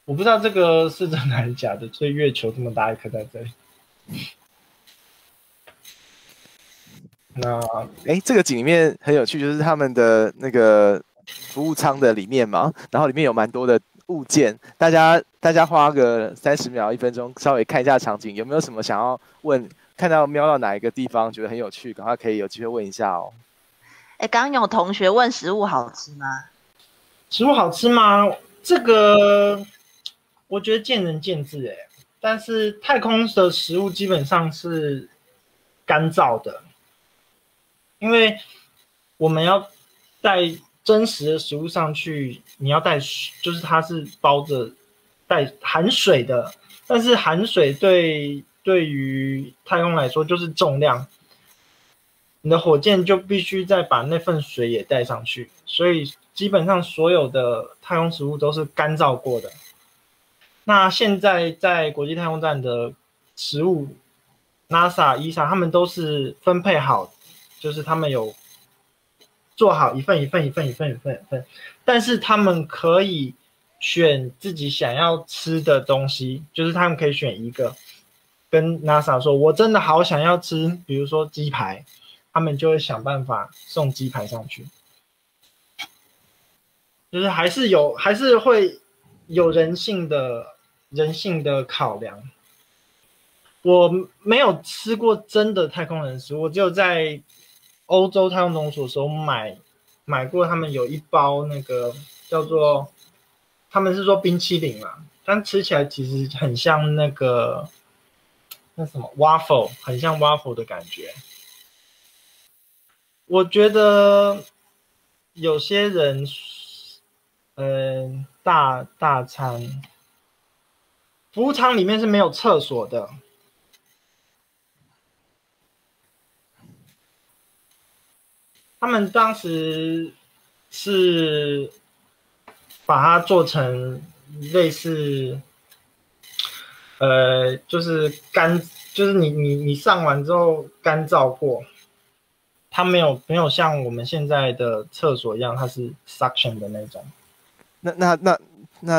我不知道这个是真的还是假的，所以月球这么大一颗在这里。那这个景里面很有趣，就是他们的那个服务舱的里面嘛，然后里面有蛮多的物件，大家花个30秒1分钟稍微看一下场景，有没有什么想要问？看到瞄到哪一个地方觉得很有趣，赶快可以有机会问一下哦。刚有同学问食物好吃吗？食物好吃吗？这个我觉得见仁见智但是太空的食物基本上是干燥的，因为我们要带真实的食物上去，你要带，就是它是包着带含水的，但是含水对于太空来说就是重量，你的火箭就必须再把那份水也带上去，所以基本上所有的太空食物都是干燥过的。那现在在国际太空站的食物 NASA、ESA 他们都是分配好，就是他们有做好一份，但是他们可以选自己想要吃的东西，就是他们可以选一个，跟 NASA 说我真的好想要吃，比如说鸡排，他们就会想办法送鸡排上去，就是还是会有人性的考量。我没有吃过真的太空人食物，我只有在欧洲太空总署的时候买过，他们有一包那个叫做，他们是说冰淇淋嘛，但吃起来其实很像那什么 waffle， 很像 waffle 的感觉。我觉得有些人大餐服务舱里面是没有厕所的，他们当时是把它做成类似就是就是你上完之后干燥过，它没有像我们现在的厕所一样，它是 suction 的那种。那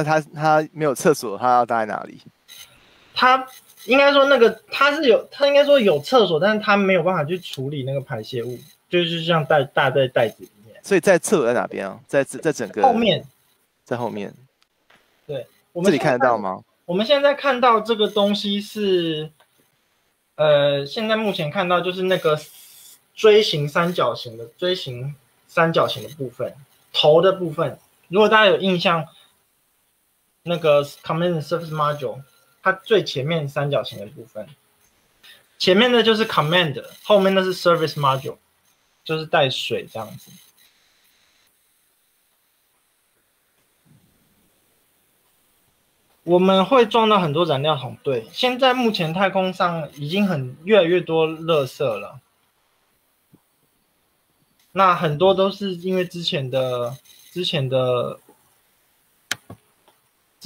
他没有厕所，他要搭在哪里？他应该说他应该说有厕所，但是他没有办法去处理那个排泄物，就是像搭在袋子里面。所以在厕所在哪边啊？在整个后面，在后面。对，这里看得到吗？我们现在看到这个东西是，现在目前看到就是那个锥形三角形的部分，头的部分。如果大家有印象，那个 Command Service Module， 它最前面三角形的部分，前面的就是 Command， 后面的是 Service Module， 就是带水这样子。我们会撞到很多燃料桶，对，现在目前太空上已经越来越多垃圾了。那很多都是因为之前的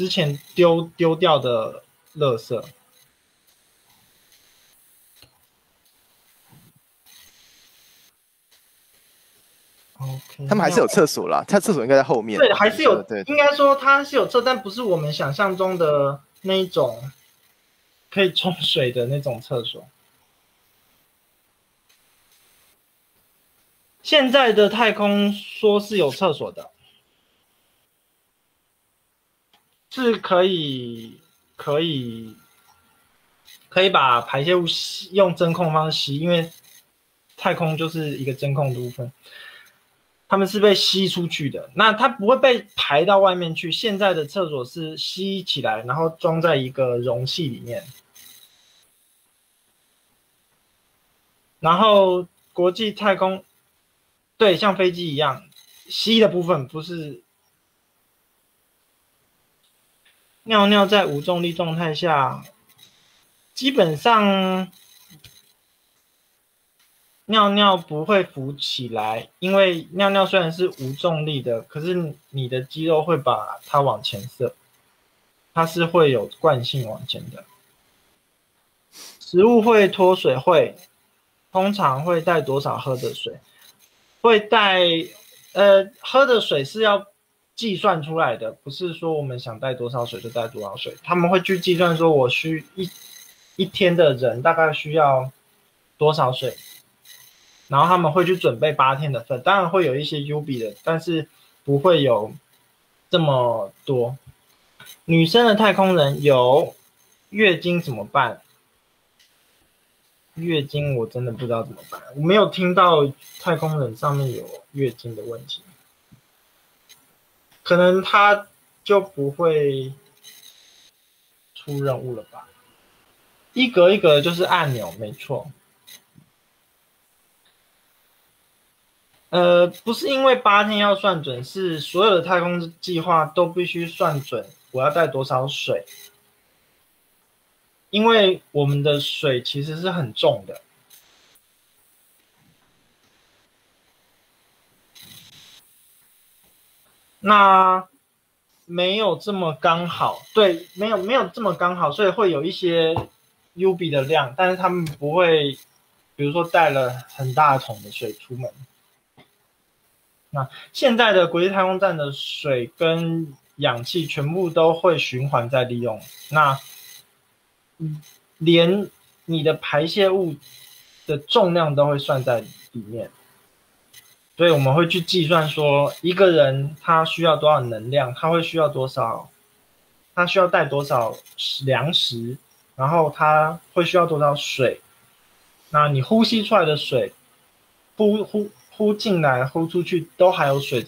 之前丢掉的垃圾。OK， 他们还是有厕所啦，他厕所应该在后面。对，还是有，对，应该说它是有厕，但不是我们想象中的那一种可以冲水的那种厕所。现在的太空说是有厕所的，是可以把排泄物用真空方式吸，因为太空就是一个真空的部分。他们是被吸出去的，那它不会被排到外面去。现在的厕所是吸起来，然后装在一个容器里面。然后国际太空，对，像飞机一样，吸的部分不是尿尿在无重力状态下，基本上。尿尿不会浮起来，因为尿尿虽然是无重力的，可是你的肌肉会把它往前射，它是会有惯性往前的。食物会脱水，通常会带多少喝的水？会带喝的水是要计算出来的，不是说我们想带多少水就带多少水。他们会去计算说，我一天的人大概需要多少水。然后他们会去准备8天的份，当然会有一些 UB 的，但是不会有这么多。女生的太空人有月经怎么办？月经我真的不知道怎么办，我没有听到太空人上面有月经的问题，可能他就不会出任务了吧？一格一格就是按钮，没错。不是因为8天要算准，是所有的太空计划都必须算准我要带多少水，因为我们的水其实是很重的。那没有这么刚好，对，没有这么刚好，所以会有一些 UB 的量，但是他们不会，比如说带了很大桶的水出门。那现在的国际太空站的水跟氧气全部都会循环再利用，那连你的排泄物的重量都会算在里面，所以我们会去计算说一个人他需要多少能量，他会需要多少，他需要带多少粮食，然后他会需要多少水，那你呼吸出来的水呼进来呼出去都还有水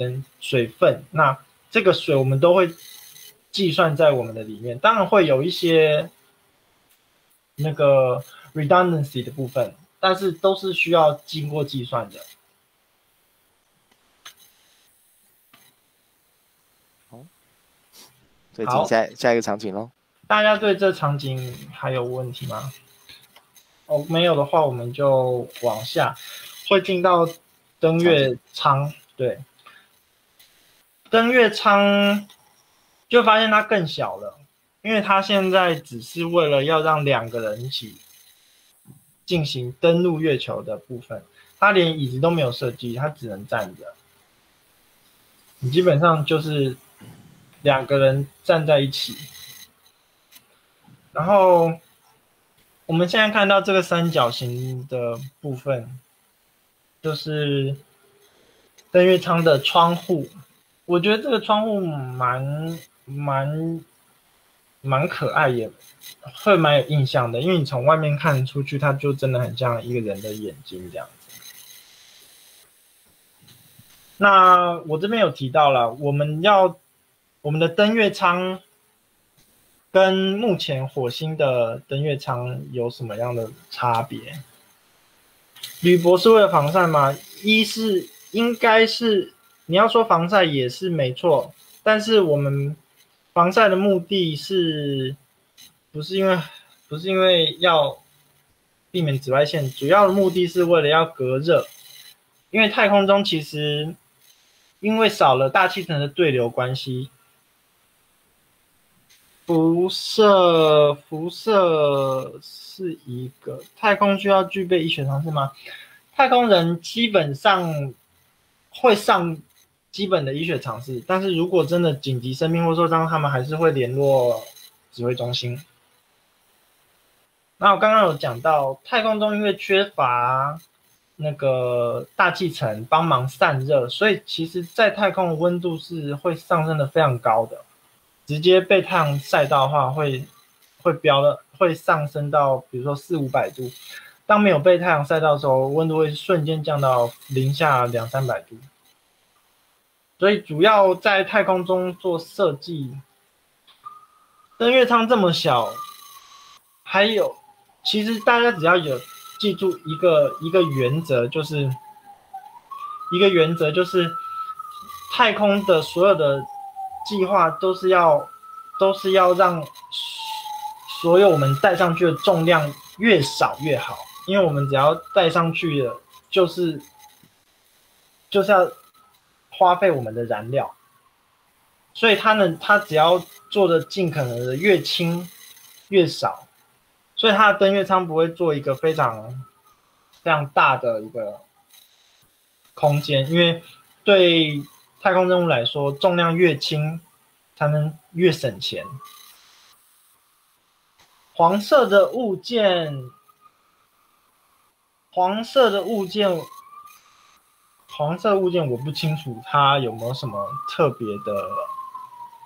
分，那这个水我们都会计算在我们的里面，当然会有一些那个 redundancy 的部分，但是都是需要经过计算的。所以进下一个场景咯。大家对这场景还有问题吗？没有的话我们就往下，会进到登月舱。对，登月舱就发现它更小了，因为它现在只是为了要让2个人一起进行登陆月球的部分，它连椅子都没有设计，它只能站着。你基本上就是2个人站在一起，然后我们现在看到这个三角形的部分，就是登月舱的窗户。我觉得这个窗户蛮可爱，也会蛮有印象的，因为你从外面看出去，它就真的很像一个人的眼睛这样子。那我这边有提到了，我们的登月舱跟目前火星的登月舱有什么样的差别？铝箔是为了防晒吗？应该是你要说防晒也是没错，但是我们防晒的目的不是因为要避免紫外线，主要的目的是为了要隔热，因为太空中其实因为少了大气层的对流关系，辐射是一个太空需要具备医学常识吗？太空人基本上会上基本的医学常识，但是如果真的紧急生病或受伤，他们还是会联络指挥中心。那我刚刚有讲到，太空中因为缺乏那个大气层帮忙散热，所以其实在太空的温度是会上升的非常高的，直接被太阳晒到的话会上升到比如说400-500度，当没有被太阳晒到的时候，温度会瞬间降到零下200-300度。所以主要在太空中做设计，登月舱这么小，还有其实大家只要有记住一个原则，就是太空的所有的计划都是要让所有我们带上去的重量越少越好，因为我们只要带上去的就是要花费我们的燃料，所以它只要做的尽可能的越轻越少，所以它的登月舱不会做一个非常非常大的一个空间，因为对太空任务来说，重量越轻才能越省钱。黄色的物件我不清楚它有没有什么特别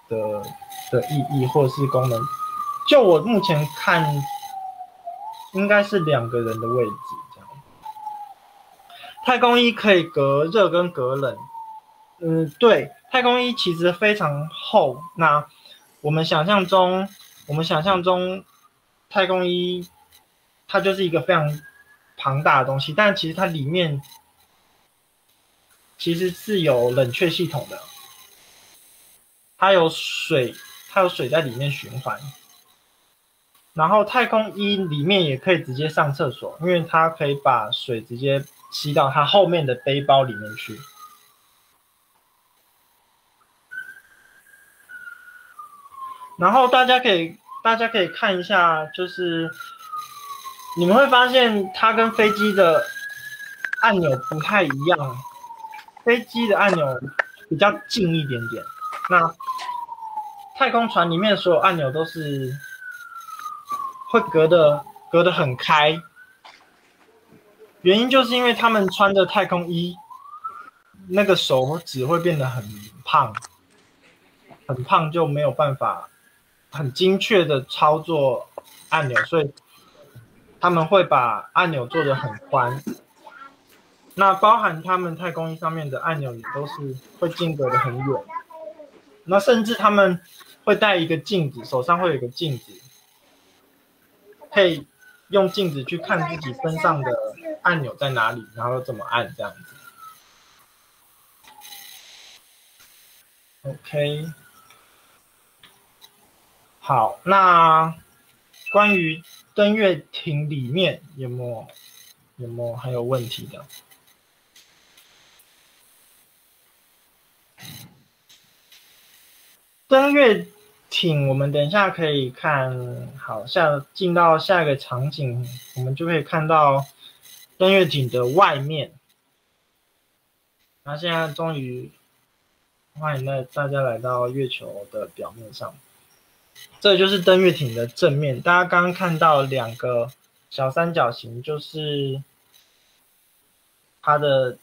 的意义或者是功能。就我目前看，应该是2个人的位置这样。太空衣可以隔热跟隔冷。对，太空衣其实非常厚。那我们想象中太空衣它就是一个非常庞大的东西，但其实它里面其实是有冷却系统的，它有水在里面循环。然后太空衣里面也可以直接上厕所，因为它可以把水直接吸到它后面的背包里面去。然后大家可以看一下，就是你们会发现它跟飞机的按钮不太一样，飞机的按钮比较近一点点，那太空船里面的所有按钮都是会隔得很开，原因就是因为他们穿的太空衣，那个手指会变得很胖就没有办法很精确的操作按钮，所以他们会把按钮做得很宽。那包含他们太空衣上面的按钮也都是会间隔得很远。那甚至他们会带一个镜子，手上会有一个镜子，可以用镜子去看自己身上的按钮在哪里，然后怎么按这样子。OK。好，那关于登月艇里面有没有还有问题的？登月艇我们等一下可以看，好，进到下一个场景，我们就可以看到登月艇的外面。那现在终于欢迎大家来到月球的表面上。这就是登月艇的正面，大家刚刚看到2个小三角形，就是它的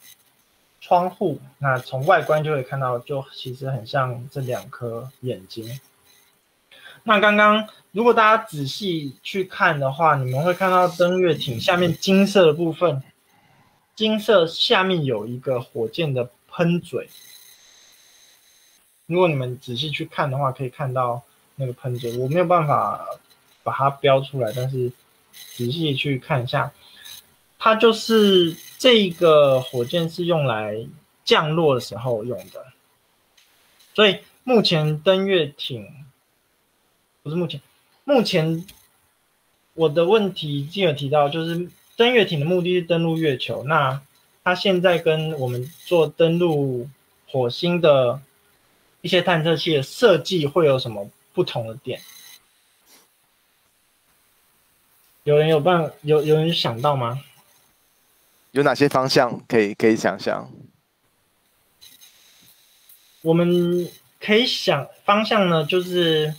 窗户。那从外观就可以看到，就其实很像这2颗眼睛。那刚刚如果大家仔细去看的话，你们会看到登月艇下面金色的部分，金色下面有一个火箭的喷嘴。如果你们仔细去看的话，可以看到那个喷嘴，我没有办法把它标出来，但是仔细去看一下，它就是这个火箭是用来降落的时候用的。所以目前登月艇不是目前我的问题已经有提到，就是登月艇的目的是登陆月球，那它现在跟我们做登陆火星的一些探测器的设计会有什么不同的点？有人有人想到吗？有哪些方向可以想象？我们可以想方向呢，就是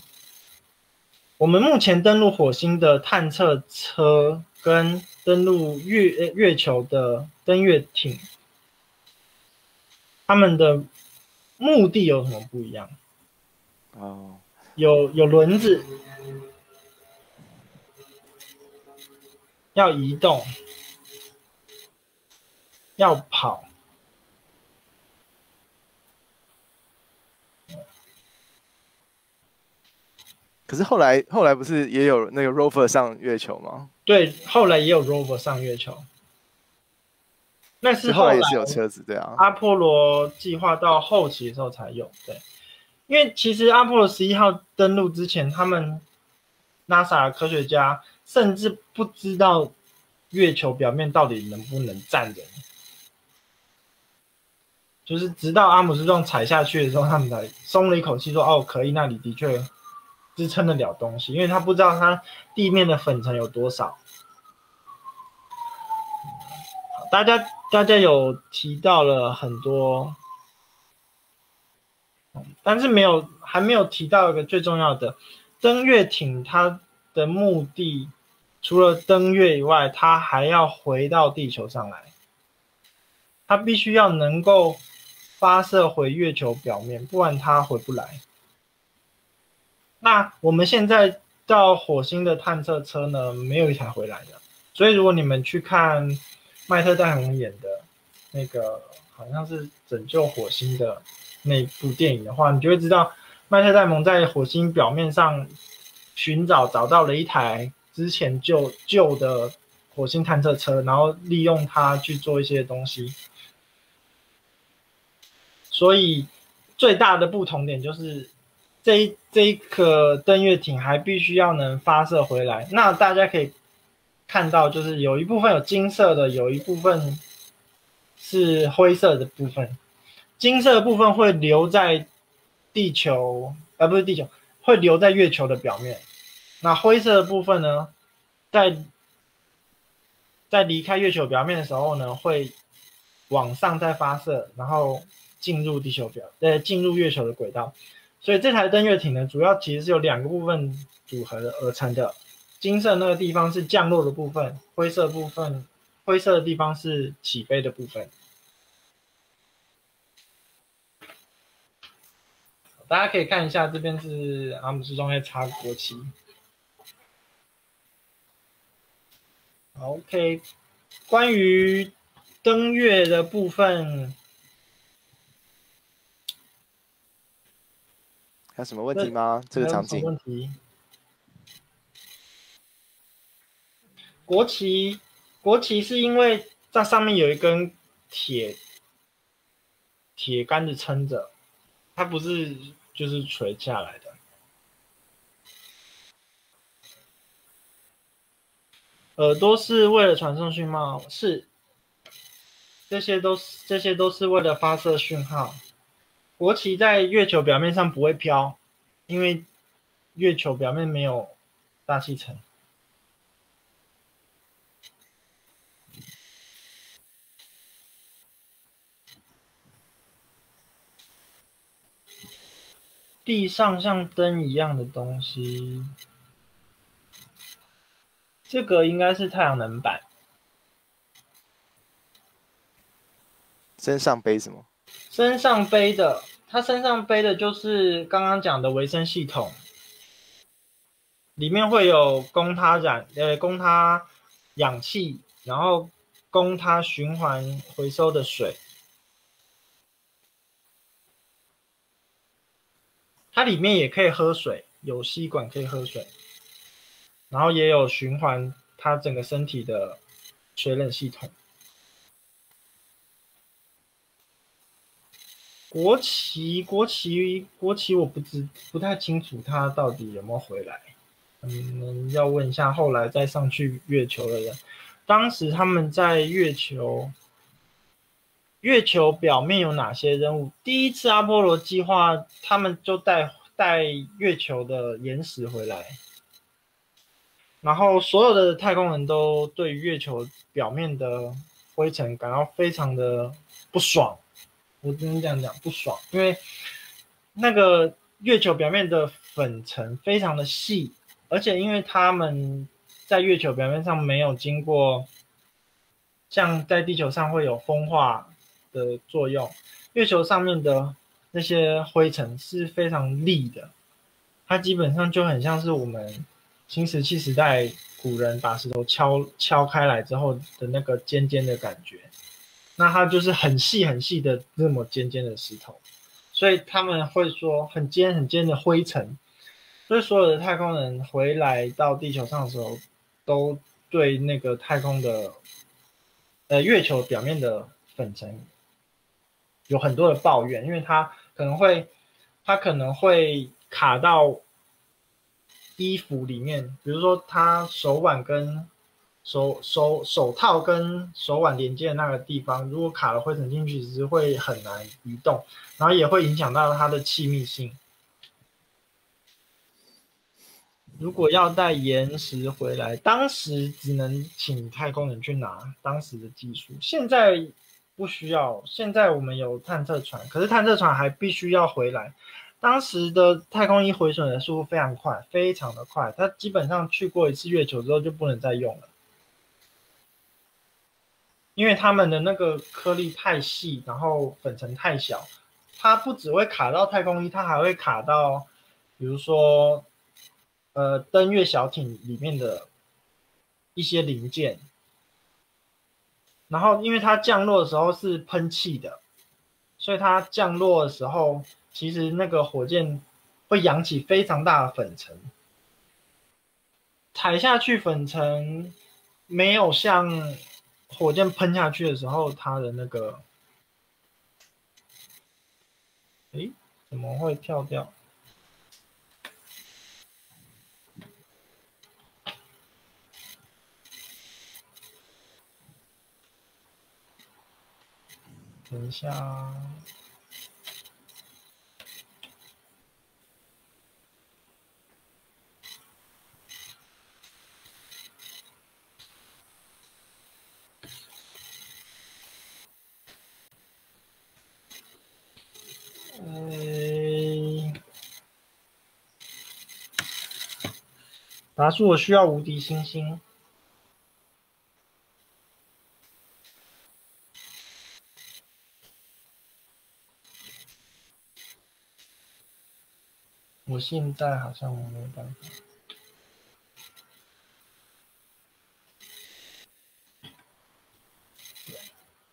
我们目前登陆火星的探测车跟登陆月球的登月艇，他们的目的有什么不一样？哦，有轮子，要移动，要跑。可是后来不是也有那个 rover 上月球吗？对，后来也有 rover 上月球。那是后来也是有车子，对啊。阿波罗计划到后期的时候才有，对。因为其实阿波罗11号登陆之前，他们 NASA 的科学家甚至不知道月球表面到底能不能站人，就是直到阿姆斯壮踩下去的时候，他们才松了一口气说：“哦，可以，那里的确支撑得了东西。”因为他不知道它地面的粉尘有多少。大家有提到了很多，但是还没有提到一个最重要的，登月艇它的目的除了登月以外，它还要回到地球上来，它必须要能够发射回月球表面，不然它回不来。那我们现在到火星的探测车呢，没有一台回来的，所以如果你们去看麦特戴蒙演的那个好像是拯救火星的那部电影的话，你就会知道麦特戴蒙在火星表面上找到了一台之前旧的火星探测车，然后利用它去做一些东西。所以最大的不同点就是这一颗登月艇还必须要能发射回来。那大家可以看到，就是有一部分有金色的，有一部分是灰色的部分。金色的部分会留在地球，不是地球，会留在月球的表面。那灰色的部分呢，在离开月球表面的时候呢，会往上再发射，然后进入进入月球的轨道。所以这台登月艇呢，主要其实是由2个部分组合而成的。金色那个地方是降落的部分，灰色的地方是起飞的部分。大家可以看一下，这边是阿姆斯壮在插国旗。OK， 关于登月的部分，还有什么问题吗？这个场景？问题。国旗是因为在上面有一根铁杆子撑着，它不是就是垂下来的。耳朵是为了传送讯号，是，这些都是为了发射讯号。国旗在月球表面上不会飘，因为月球表面没有大气层。地上像灯一样的东西，这个应该是太阳能板。身上背什么？它身上背的就是刚刚讲的维生系统，里面会有供它氧气，然后供它循环回收的水。它里面也可以喝水，有吸管可以喝水，然后也有循环它整个身体的水冷系统。国旗我不太清楚它到底有没有回来，要问一下后来再上去月球的人，当时他们在月球表面有哪些任务？第一次阿波罗计划，他们就带月球的岩石回来，然后所有的太空人都对月球表面的灰尘感到非常的不爽，我只能这样讲不爽，因为那个月球表面的粉尘非常的细，而且因为他们在月球表面上没有经过像在地球上会有风化的作用，月球上面的那些灰尘是非常粒的，它基本上就很像是我们新石器时代古人把石头敲开来之后的那个尖尖的感觉，那它就是很细很细的那么尖尖的石头，所以他们会说很尖很尖的灰尘，所以所有的太空人回来到地球上的时候，都对那个太空的月球表面的粉尘有很多的抱怨，因为它可能会卡到衣服里面，比如说他手腕跟手套跟手腕连接的那个地方，如果卡了灰尘进去，其实会很难移动，然后也会影响到它的气密性。如果要带岩石回来，当时只能请太空人去拿当时的技术，现在不需要，现在我们有探测船，可是探测船还必须要回来。当时的太空衣毁损的速度非常快，非常的快，它基本上去过一次月球之后就不能再用了，因为他们的那个颗粒太细，然后粉尘太小，它不只会卡到太空衣，它还会卡到，比如说登月小艇里面的一些零件，然后因为它降落的时候是喷气的，所以它降落的时候，其实那个火箭会扬起非常大的粉尘，踩下去粉尘没有像火箭喷下去的时候它的那个，诶，怎么会跳掉？等一下啊。达叔，我需要无敌星星。我现在好像没有办法。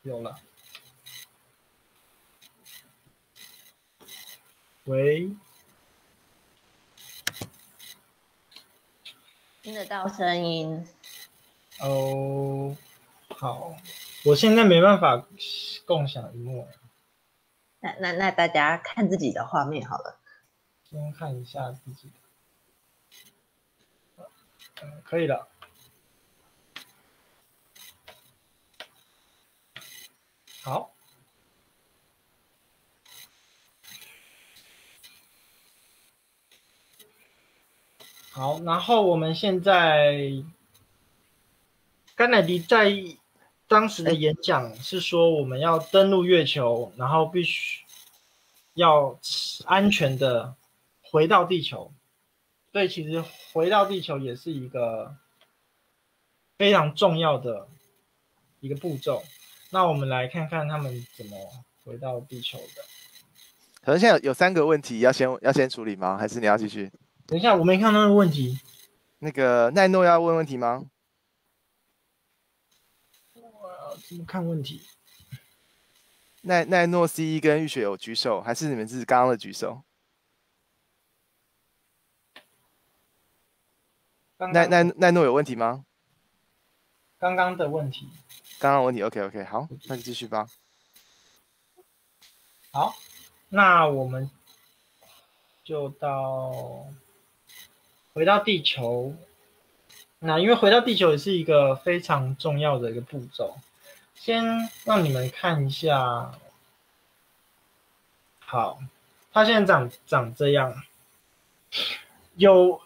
有了。喂。听得到声音。哦，好，我现在没办法共享荧幕。那大家看自己的画面好了。先看一下自己的。可以了。好。好，然后我们现在，甘乃迪在当时的演讲是说，我们要登陆月球，然后必须要安全的回到地球。所以其实回到地球也是一个非常重要的一个步骤。那我们来看看他们怎么回到地球的。可能现在有3个问题要先处理吗？还是你要继续？等一下，我没看到那个问题。那个奈诺要问问题吗？我怎么看问题？奈诺 C 跟玉雪有举手，还是你们是刚刚的举手？奈诺有问题吗？刚刚的问题。刚刚问题 ，OK， 好，那就继续吧。好，那我们就回到地球。那因为回到地球也是一个非常重要的一个步骤，先让你们看一下。好，它现在长这样。有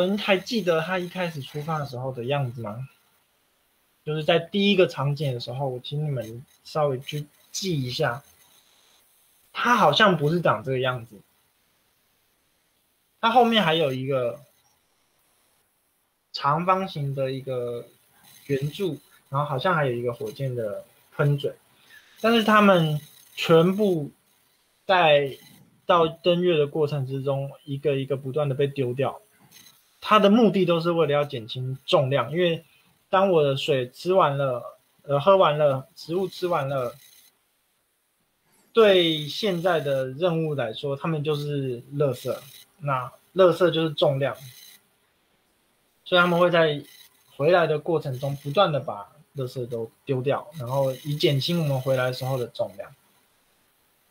人还记得他一开始出发的时候的样子吗？就是在第一个场景的时候，我请你们稍微去记一下，他好像不是长这个样子，他后面还有一个长方形的一个圆柱，然后好像还有一个火箭的喷嘴，但是他们全部在到登月的过程之中，一个一个不断的被丢掉，它的目的都是为了要减轻重量，因为当我的水吃完了，喝完了，食物吃完了，对现在的任务来说，他们就是垃圾，那垃圾就是重量，所以他们会在回来的过程中不断的把垃圾都丢掉，然后以减轻我们回来时候的重量。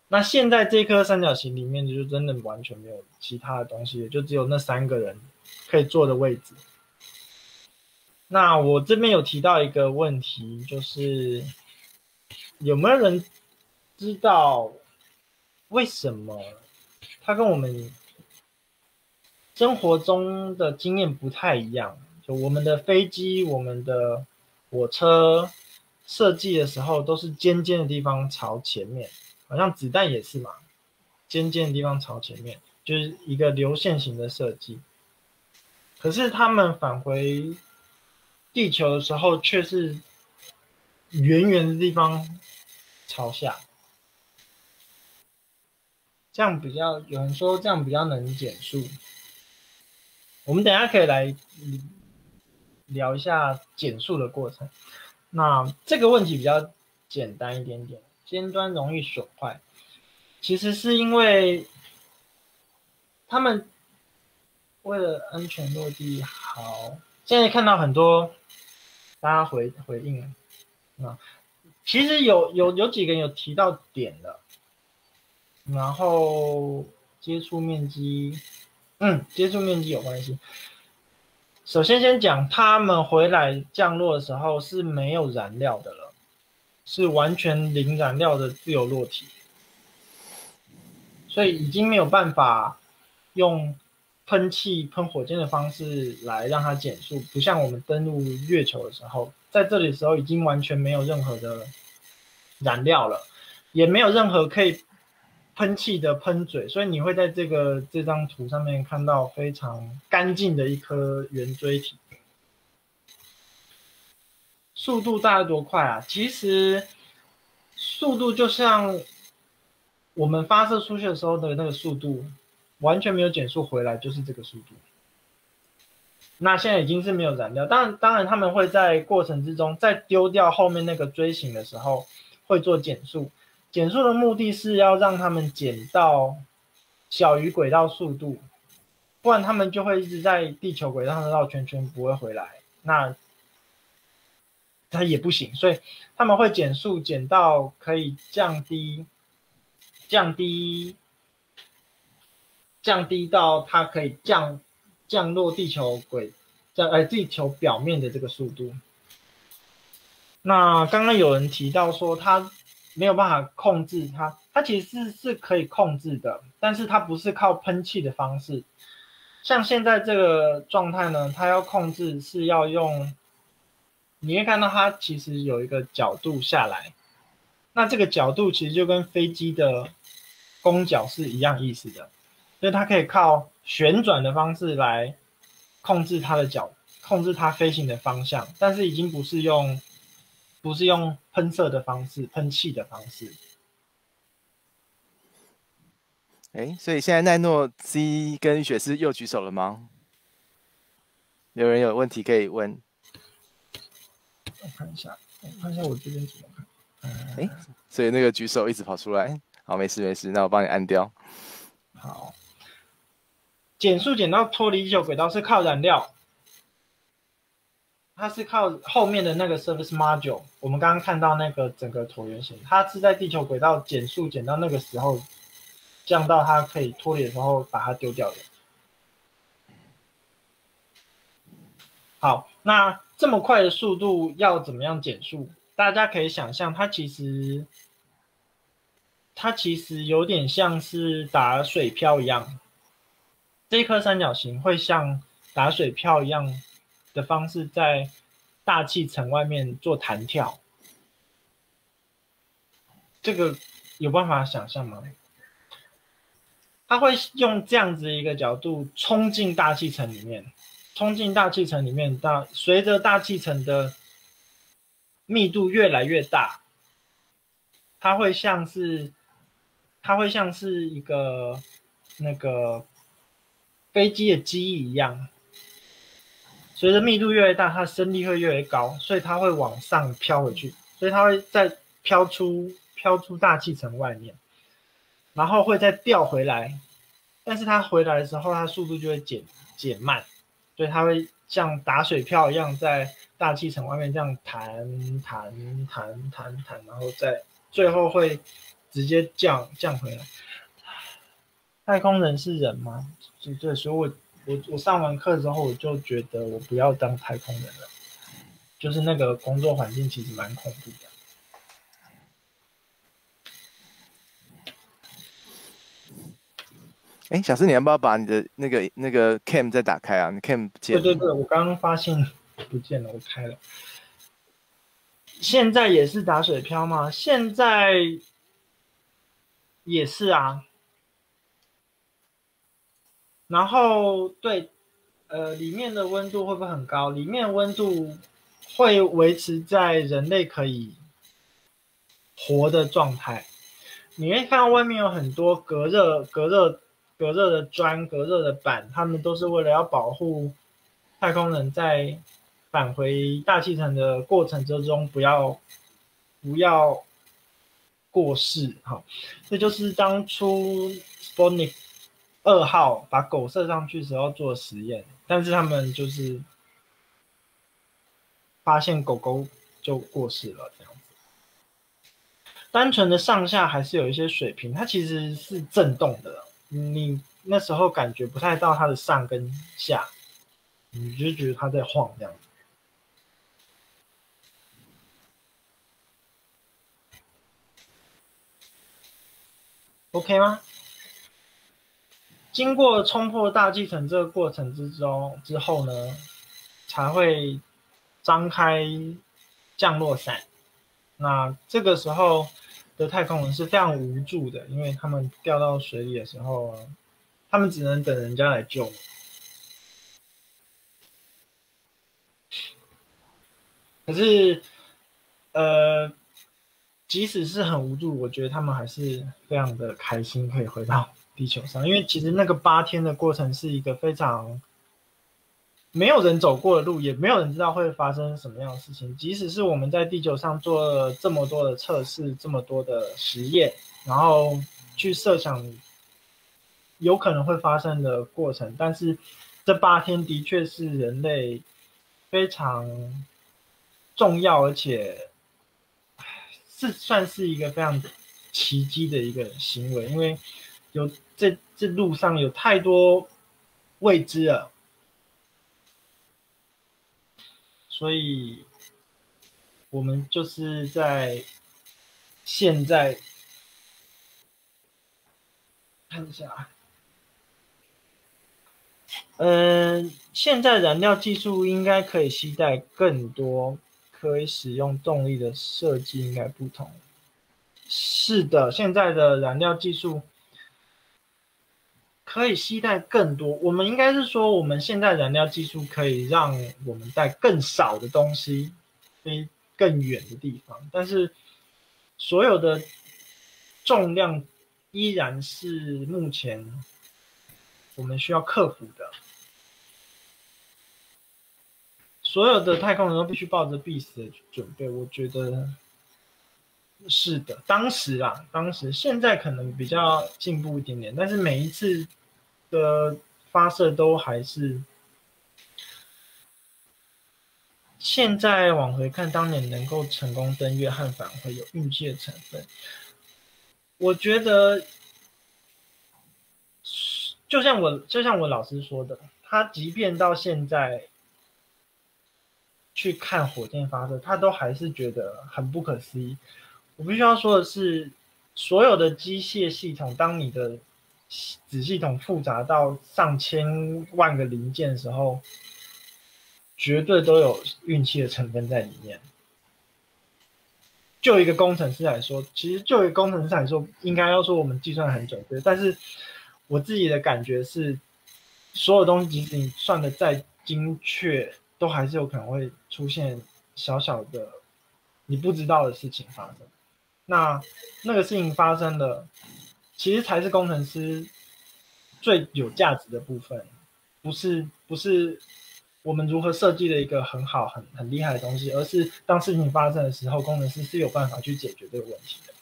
那现在这颗三角形里面就真的完全没有其他的东西，就只有那3个人可以坐的位置。那我这边有提到一个问题，就是有没有人知道为什么它跟我们生活中的经验不太一样？就我们的飞机、我们的火车设计的时候都是尖尖的地方朝前面，好像子弹也是嘛，尖尖的地方朝前面，就是一个流线型的设计。可是他们返回地球的时候却是圆圆的地方朝下，这样比较，有人说这样比较能减速。我们等一下可以来聊一下减速的过程。那这个问题比较简单一点点，尖端容易损坏，其实是因为他们为了安全落地好，现在看到很多大家回应啊，其实有几个人有提到点了，然后接触面积，接触面积有关系。首先先讲他们回来降落的时候是没有燃料的了，是完全零燃料的自由落体，所以已经没有办法用喷气、喷火箭的方式来让它减速，不像我们登陆月球的时候，在这里的时候已经完全没有任何的燃料了，也没有任何可以喷气的喷嘴，所以你会在这张图上面看到非常干净的一颗圆锥体。速度大概多快啊？其实速度就像我们发射出去的时候的那个速度，完全没有减速回来就是这个速度。那现在已经是没有燃料，当然他们会在过程之中在丢掉后面那个锥形的时候会做减速。减速的目的是要让他们减到小于轨道速度，不然他们就会一直在地球轨道上绕圈圈不会回来，那它也不行，所以他们会减速减到可以降低到它可以降落地球地球表面的这个速度。那刚刚有人提到说它没有办法控制它其实是可以控制的，但是它不是靠喷气的方式。像现在这个状态呢，它要控制是要用，你会看到它其实有一个角度下来，那这个角度其实就跟飞机的弓角是一样意思的，所以它可以靠旋转的方式来控制它的控制它飞行的方向，但是已经不是用喷射的方式、喷气的方式。所以现在奈诺 C 跟玉雪师又举手了吗？有人有问题可以问。我看一下我这边怎么看。所以那个举手一直跑出来。好，没事，那我帮你按掉。好，减速减到脱离地球轨道是靠燃料。它是靠后面的那个 Service Module， 我们刚刚看到那个整个椭圆形，它是在地球轨道减速减到那个时候，降到它可以脱离的时候把它丢掉的。好，那这么快的速度要怎么样减速？大家可以想象，它其实有点像是打水漂一样，这一颗三角形会像打水漂一样的方式在大气层外面做弹跳。这个有办法想象吗？它会用这样子一个角度冲进大气层里面，随着大气层的密度越来越大，它会像是一个那个飞机的机翼一样，随着密度越来越大，它的升力会越来越高，所以它会往上飘回去，所以它会再飘出大气层外面，然后会再掉回来，但是它回来的时候，它速度就会减慢，所以它会像打水漂一样在大气层外面这样弹，然后最后会直接降回来。太空人是人吗？对，所以我上完课之后，我就觉得我不要当太空人了，就是那个工作环境其实蛮恐怖的。小思，你要不要把你的那个 cam 再打开啊？你 cam 不见了。对，我刚刚发现不见了，我开了。现在也是打水漂吗？现在也是啊。然后对，里面的温度会不会很高？里面的温度会维持在人类可以活的状态。你会看到外面有很多隔热的砖、隔热的板，他们都是为了要保护太空人在返回大气层的过程之中不要过世。好，这就是当初 Sputnik 2号把狗射上去时候做的实验，但是他们就是发现狗狗就过世了这样子。单纯的上下还是有一些水平，它其实是震动的，你那时候感觉不太到它的上跟下，你就觉得它在晃这样子。OK 吗？经过冲破大气层这个过程之后呢，才会张开降落伞。那这个时候的太空人是非常无助的，因为他们掉到水里的时候，他们只能等人家来救。可是，即使是很无助，我觉得他们还是非常的开心可以回到地球上，因为其实那个8天的过程是一个非常没有人走过的路，也没有人知道会发生什么样的事情。即使是我们在地球上做了这么多的测试，这么多的实验，然后去设想有可能会发生的过程，但是这8天的确是人类非常重要，而且算是一个非常奇迹的一个行为，因为有这路上有太多未知了，所以我们就是在现在看一下，现在燃料技术应该可以携带更多可以使用动力的设计应该不同。是的，现在的燃料技术可以携带更多。我们应该是说，我们现在燃料技术可以让我们带更少的东西飞更远的地方，但是所有的重量依然是目前我们需要克服的。所有的太空人都必须抱着必死的准备，我觉得是的。当时现在可能比较进步一点点，但是每一次的发射都还是。现在往回看，当年能够成功登月和返回有运气的成分。我觉得，就像我老师说的，他即便到现在去看火箭发射，他都还是觉得很不可思议。我必须要说的是，所有的机械系统，当你的子系统复杂到上千万个零件的时候，绝对都有运气的成分在里面。就一个工程师来说，应该要说我们计算很准确，但是我自己的感觉是，所有东西即使你算的再精确，都还是有可能会出现小小的你不知道的事情发生。那个事情发生了，其实才是工程师最有价值的部分，不是我们如何设计了一个很好很厉害的东西，而是当事情发生的时候，工程师是有办法去解决这个问题的。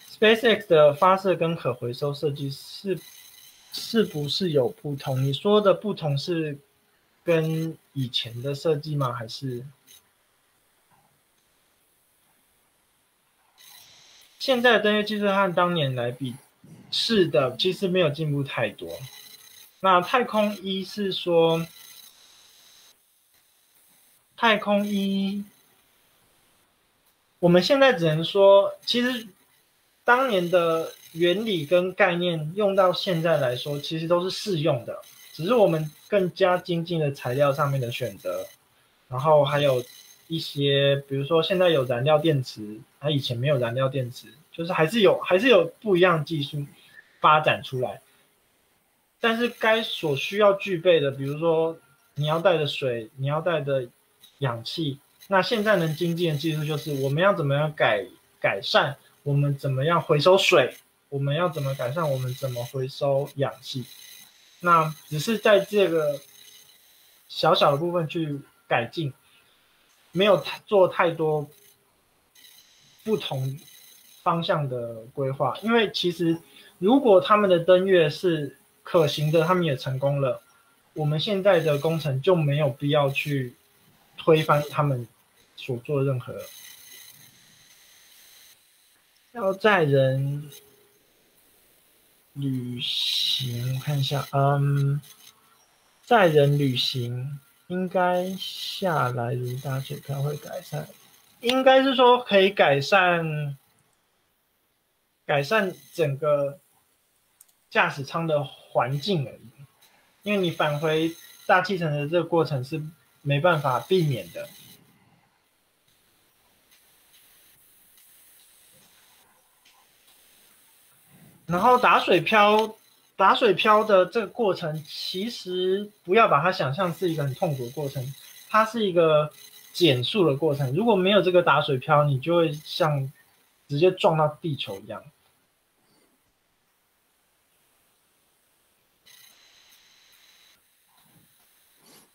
SpaceX 的发射跟可回收设计是不是有不同？你说的不同是跟以前的设计吗？还是现在的登月技术和当年来比？是的，其实没有进步太多。那太空一是说，太空一，我们现在只能说，其实当年的原理跟概念用到现在来说，其实都是适用的，只是我们更加精进的材料上面的选择，然后还有一些，比如说现在有燃料电池，它以前没有燃料电池，就是还是有不一样的技术发展出来。但是该所需要具备的，比如说你要带的水，你要带的氧气，那现在能精进的技术就是我们要怎么样改善，我们怎么样回收水，我们要怎么改善，我们怎么回收氧气。那只是在这个小小的部分去改进，没有做太多不同方向的规划，因为其实如果他们的登月是可行的，他们也成功了，我们现在的工程就没有必要去推翻他们所做的任何。要载人旅行，看一下，载人旅行应该下来如大水漂会改善，应该是说可以改善整个驾驶舱的环境而已，因为你返回大气层的这个过程是没办法避免的。然后打水漂的这个过程，其实不要把它想象是一个很痛苦的过程，它是一个减速的过程。如果没有这个打水漂，你就会像直接撞到地球一样。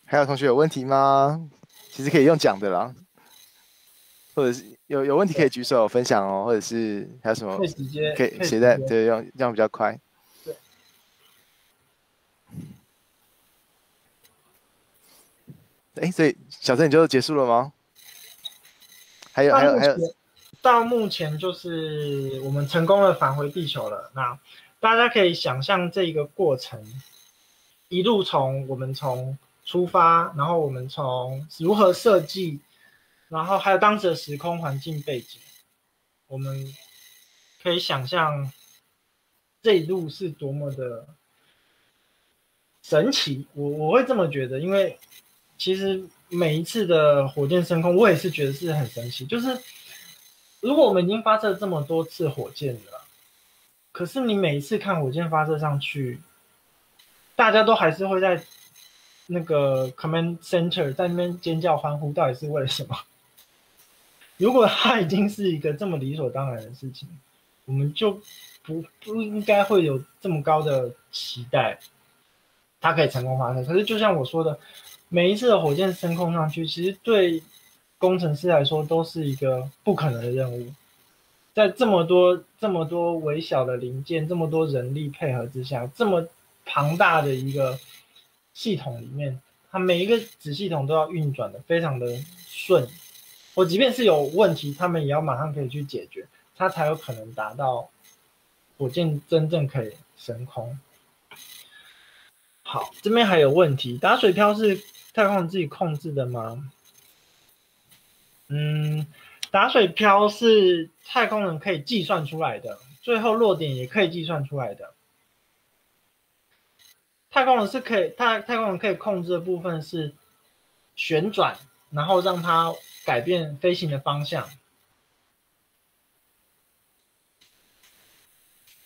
还有同学有问题吗？其实可以用讲的啦，或者是有问题可以举手分享哦，或者是还有什么可以直接可以写在对，这样比较快。对。所以小郑你就结束了吗？还有，到目前就是我们成功的返回地球了。那大家可以想象这个过程，一路我们从出发，然后我们从如何设计，然后还有当时的时空环境背景，我们可以想象这一路是多么的神奇。我会这么觉得，因为其实每一次的火箭升空，我也是觉得是很神奇。就是如果我们已经发射这么多次火箭了，可是你每一次看火箭发射上去，大家都还是会在那个 command center 在那边尖叫欢呼，到底是为了什么？如果它已经是一个这么理所当然的事情，我们就不应该会有这么高的期待，它可以成功发射。可是就像我说的，每一次的火箭升空上去，其实对工程师来说都是一个不可能的任务。在这么多微小的零件，这么多人力配合之下，这么庞大的一个系统里面，它每一个子系统都要运转的非常的顺，或即便是有问题，他们也要马上可以去解决，它才有可能达到火箭真正可以升空。好，这边还有问题，打水漂是太空人自己控制的吗？打水漂是太空人可以计算出来的，最后落点也可以计算出来的。太空人可以控制的部分是旋转，然后让它改变飞行的方向。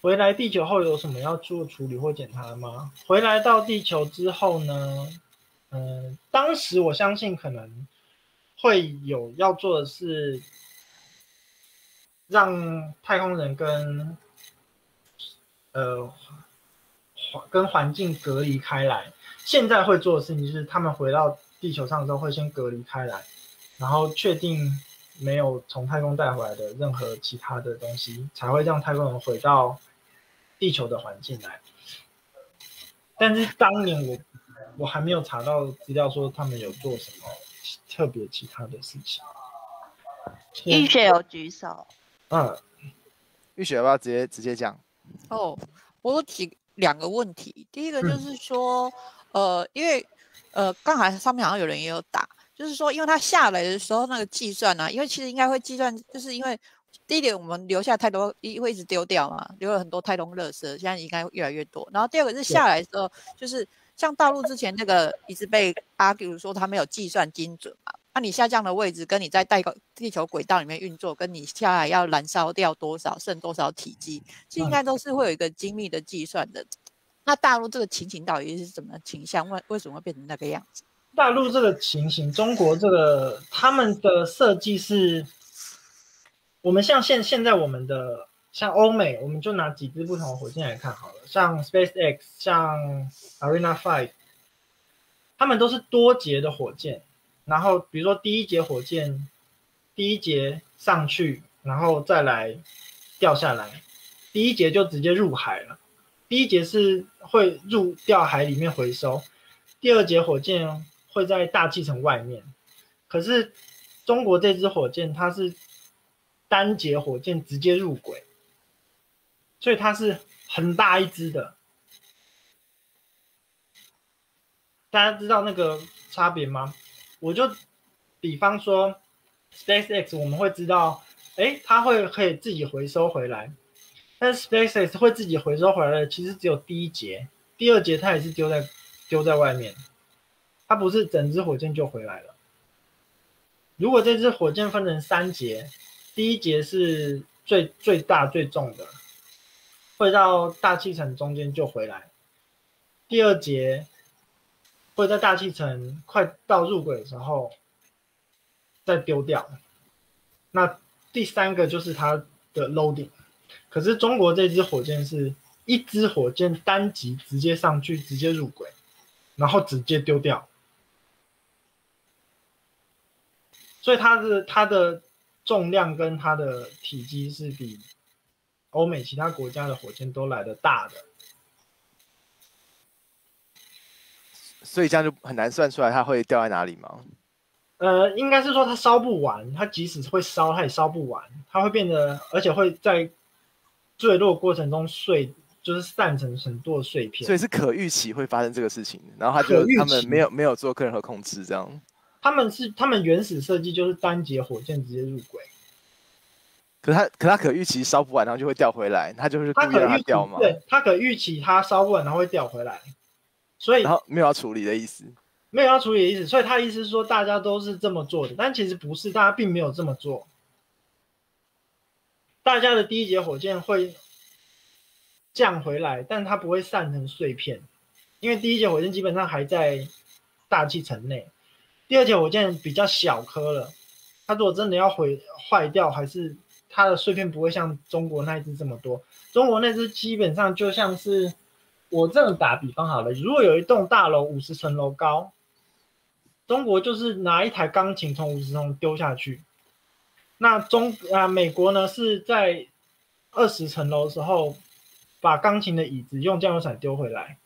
回来地球后有什么要做处理或检查吗？回来到地球之后呢，当时我相信可能会有要做的是，让太空人跟环境隔离开来。现在会做的事情就是他们回到地球上之后会先隔离开来，然后确定没有从太空带回来的任何其他的东西，才会让太空人回到地球的环境来。但是当年我还没有查到资料说他们有做什么特别其他的事情。浴血有举手。浴血要不要直接讲？哦，我有两个问题。第一个就是说，因为刚才上面好像有人也有打，就是说，因为他下来的时候那个计算啊，因为其实应该会计算，就是因为第一点我们留下太多，会一直丢掉嘛，留了很多太空垃圾，现在应该越来越多。然后第二个是下来的时候，就是像大陆之前那个一直被argue说它没有计算精准嘛。那你下降的位置跟你在地球轨道里面运作，跟你下来要燃烧掉多少，剩多少体积，其实应该都是会有一个精密的计算的。那大陆这个情形到底是怎么倾向？为什么会变成那个样子？大陆这个情形，中国这个他们的设计是，我们像现在我们的像欧美，我们就拿几支不同的火箭来看好了，像 SpaceX， 像 Ariane 5， 他们都是多节的火箭。然后比如说第一节火箭，第一节上去，然后再来掉下来，第一节就直接入海了。第一节是会掉海里面回收，第二节火箭会在大气层外面。可是中国这支火箭它是单节火箭直接入轨，所以它是很大一支的。大家知道那个差别吗？我就比方说 SpaceX 我们会知道，它可以自己回收回来，但是 SpaceX 会自己回收回来的其实只有第一节，第二节它也是丢在外面，它不是整支火箭就回来了。如果这支火箭分成3节，第一节是最大最重的，会到大气层中间就回来，第二节会在大气层快到入轨的时候再丢掉。那第3个就是它的 loading。可是中国这支火箭是一支火箭单级直接上去，直接入轨，然后直接丢掉。所以它的重量跟它的体积是比欧美其他国家的火箭都来得大的。所以这样就很难算出来它会掉在哪里吗？应该是说它烧不完，它即使会烧，它也烧不完，它会变得，而且会在坠落过程中就是散成很多的碎片。所以是可预期会发生这个事情，然后他们没有做任何控制，这样。他们原始设计就是单节火箭直接入轨。可它可预期烧不完，然后就会掉回来，它就是故意让它掉吗？对，它可预期它烧不完，然后会掉回来。所以然后没有要处理的意思，没有要处理的意思，所以他意思是说大家都是这么做的，但其实不是，大家并没有这么做。大家的第一节火箭会降回来，但它不会散成碎片，因为第一节火箭基本上还在大气层内，第二节火箭比较小颗了，它如果真的要坏掉，还是它的碎片不会像中国那一只这么多。中国那只基本上就像是，我这么打比方好了，如果有一栋大楼50层楼高，中国就是拿一台钢琴从50层丢下去。那美国呢是在20层楼的时候，把钢琴的椅子用降落伞丢回来，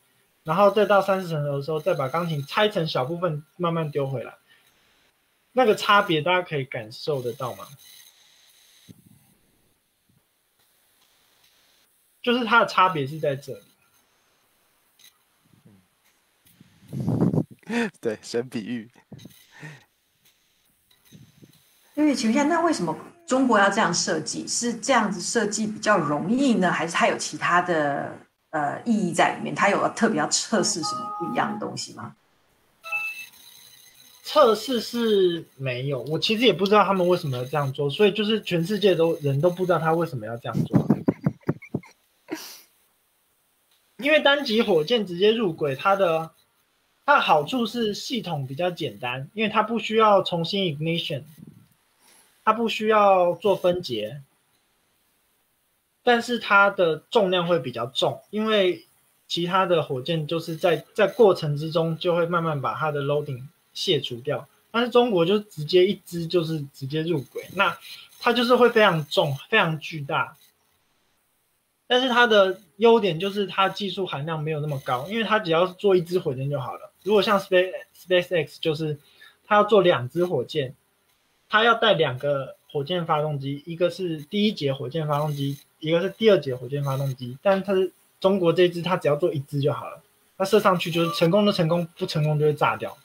然后再到30层楼的时候，再把钢琴拆成小部分慢慢丢回来。那个差别大家可以感受得到吗？就是它的差别是在这里。对，神比喻。对，请问一下，那为什么中国要这样设计？是这样子设计比较容易呢，还是它有其他的意义在里面？它有特别要测试什么不一样的东西吗？测试是没有，我其实也不知道他们为什么要这样做，所以就是全世界人都不知道他为什么要这样做。因为单级火箭直接入轨，它的好处是系统比较简单，因为它不需要重新 ignition， 它不需要做分解，但是它的重量会比较重，因为其他的火箭就是在过程之中就会慢慢把它的 loading 卸除掉，但是中国就直接一支就是直接入轨，那它就是会非常重，非常巨大。但是它的优点就是它技术含量没有那么高，因为它只要做一支火箭就好了。如果像 SpaceX 就是它要做2支火箭，它要带2个火箭发动机，一个是第1节火箭发动机，一个是第2节火箭发动机。但是它是中国这一支，它只要做1支就好了，它射上去就是成功的成功，不成功就会炸掉。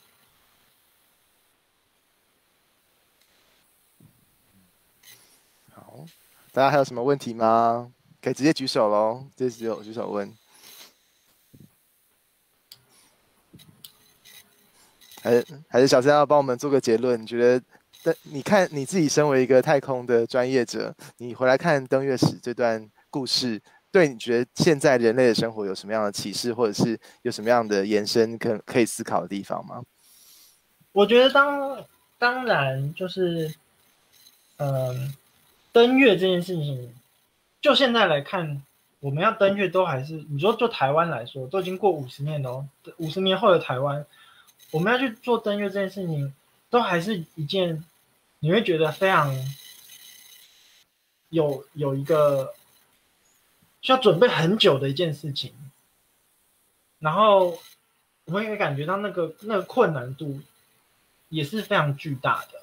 好，大家还有什么问题吗？可以直接举手咯，直接举手问。还是小三要帮我们做个结论？你觉得，你看你自己身为一个太空的专业者，你回来看登月史这段故事，对你觉得现在人类的生活有什么样的启示，或者是有什么样的延伸可以思考的地方吗？我觉得当然就是，登月这件事情。就现在来看，我们要登月都还是，你说就台湾来说，都已经过50年了哦，50年后的台湾，我们要去做登月这件事情，都还是一件你会觉得非常有一个需要准备很久的一件事情，然后我们也感觉到那个困难度也是非常巨大的，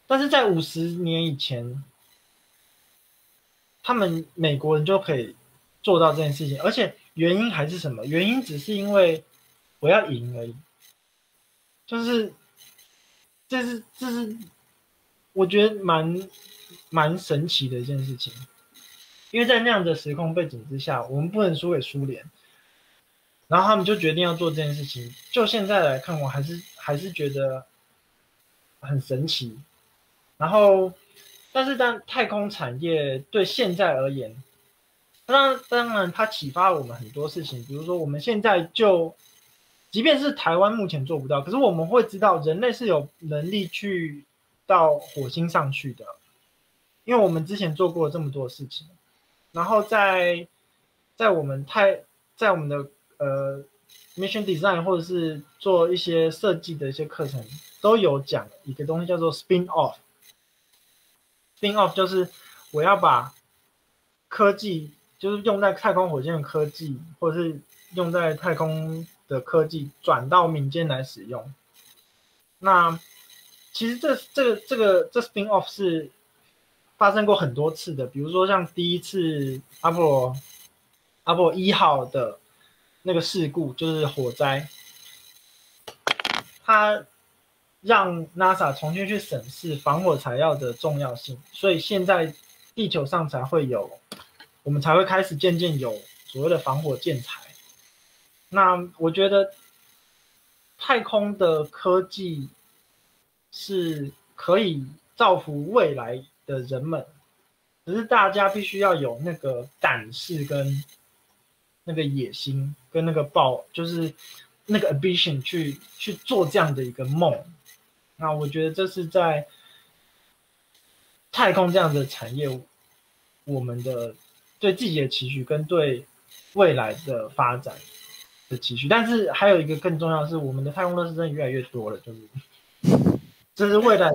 但是在50年以前。他们美国人就可以做到这件事情，而且原因还是什么？原因只是因为我要赢而已。就是这是我觉得蛮神奇的一件事情，因为在那样的时空背景之下，我们不能输给苏联，然后他们就决定要做这件事情。就现在来看，我还是觉得很神奇。然后。但是，太空产业对现在而言，当然它启发了我们很多事情。比如说，我们现在即便是台湾目前做不到，可是我们会知道人类是有能力去到火星上去的，因为我们之前做过这么多事情。然后在我们的mission design 或者是做一些设计的一些课程，都有讲一个东西叫做 spin off。spin off 就是我要把科技，就是用在太空火箭的科技，或者是用在太空的科技转到民间来使用。那其实这 spin off 是发生过很多次的，比如说像第一次阿波罗1号的那个事故，就是火灾，它让 NASA 重新去审视防火材料的重要性，所以现在地球上我们才会开始渐渐有所谓的防火建材。那我觉得太空的科技是可以造福未来的人们，只是大家必须要有那个胆识跟那个野心跟那个就是那个 ambition 去做这样的一个梦。那我觉得这是在太空这样的产业，我们的对自己的期许跟对未来的发展的期许。但是还有一个更重要的是，我们的太空垃圾真的越来越多了，这是未来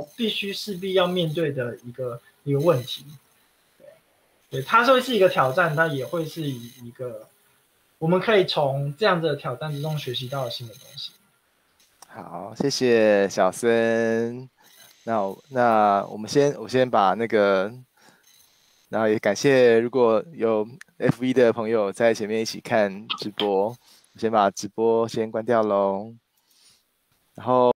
势必要面对的一个问题。对，它会是一个挑战，它也会是一个我们可以从这样的挑战之中学习到新的东西。好，谢谢小森。那我先把那个，然后也感谢如果有 F1 的朋友在前面一起看直播，我先把直播先关掉喽。然后。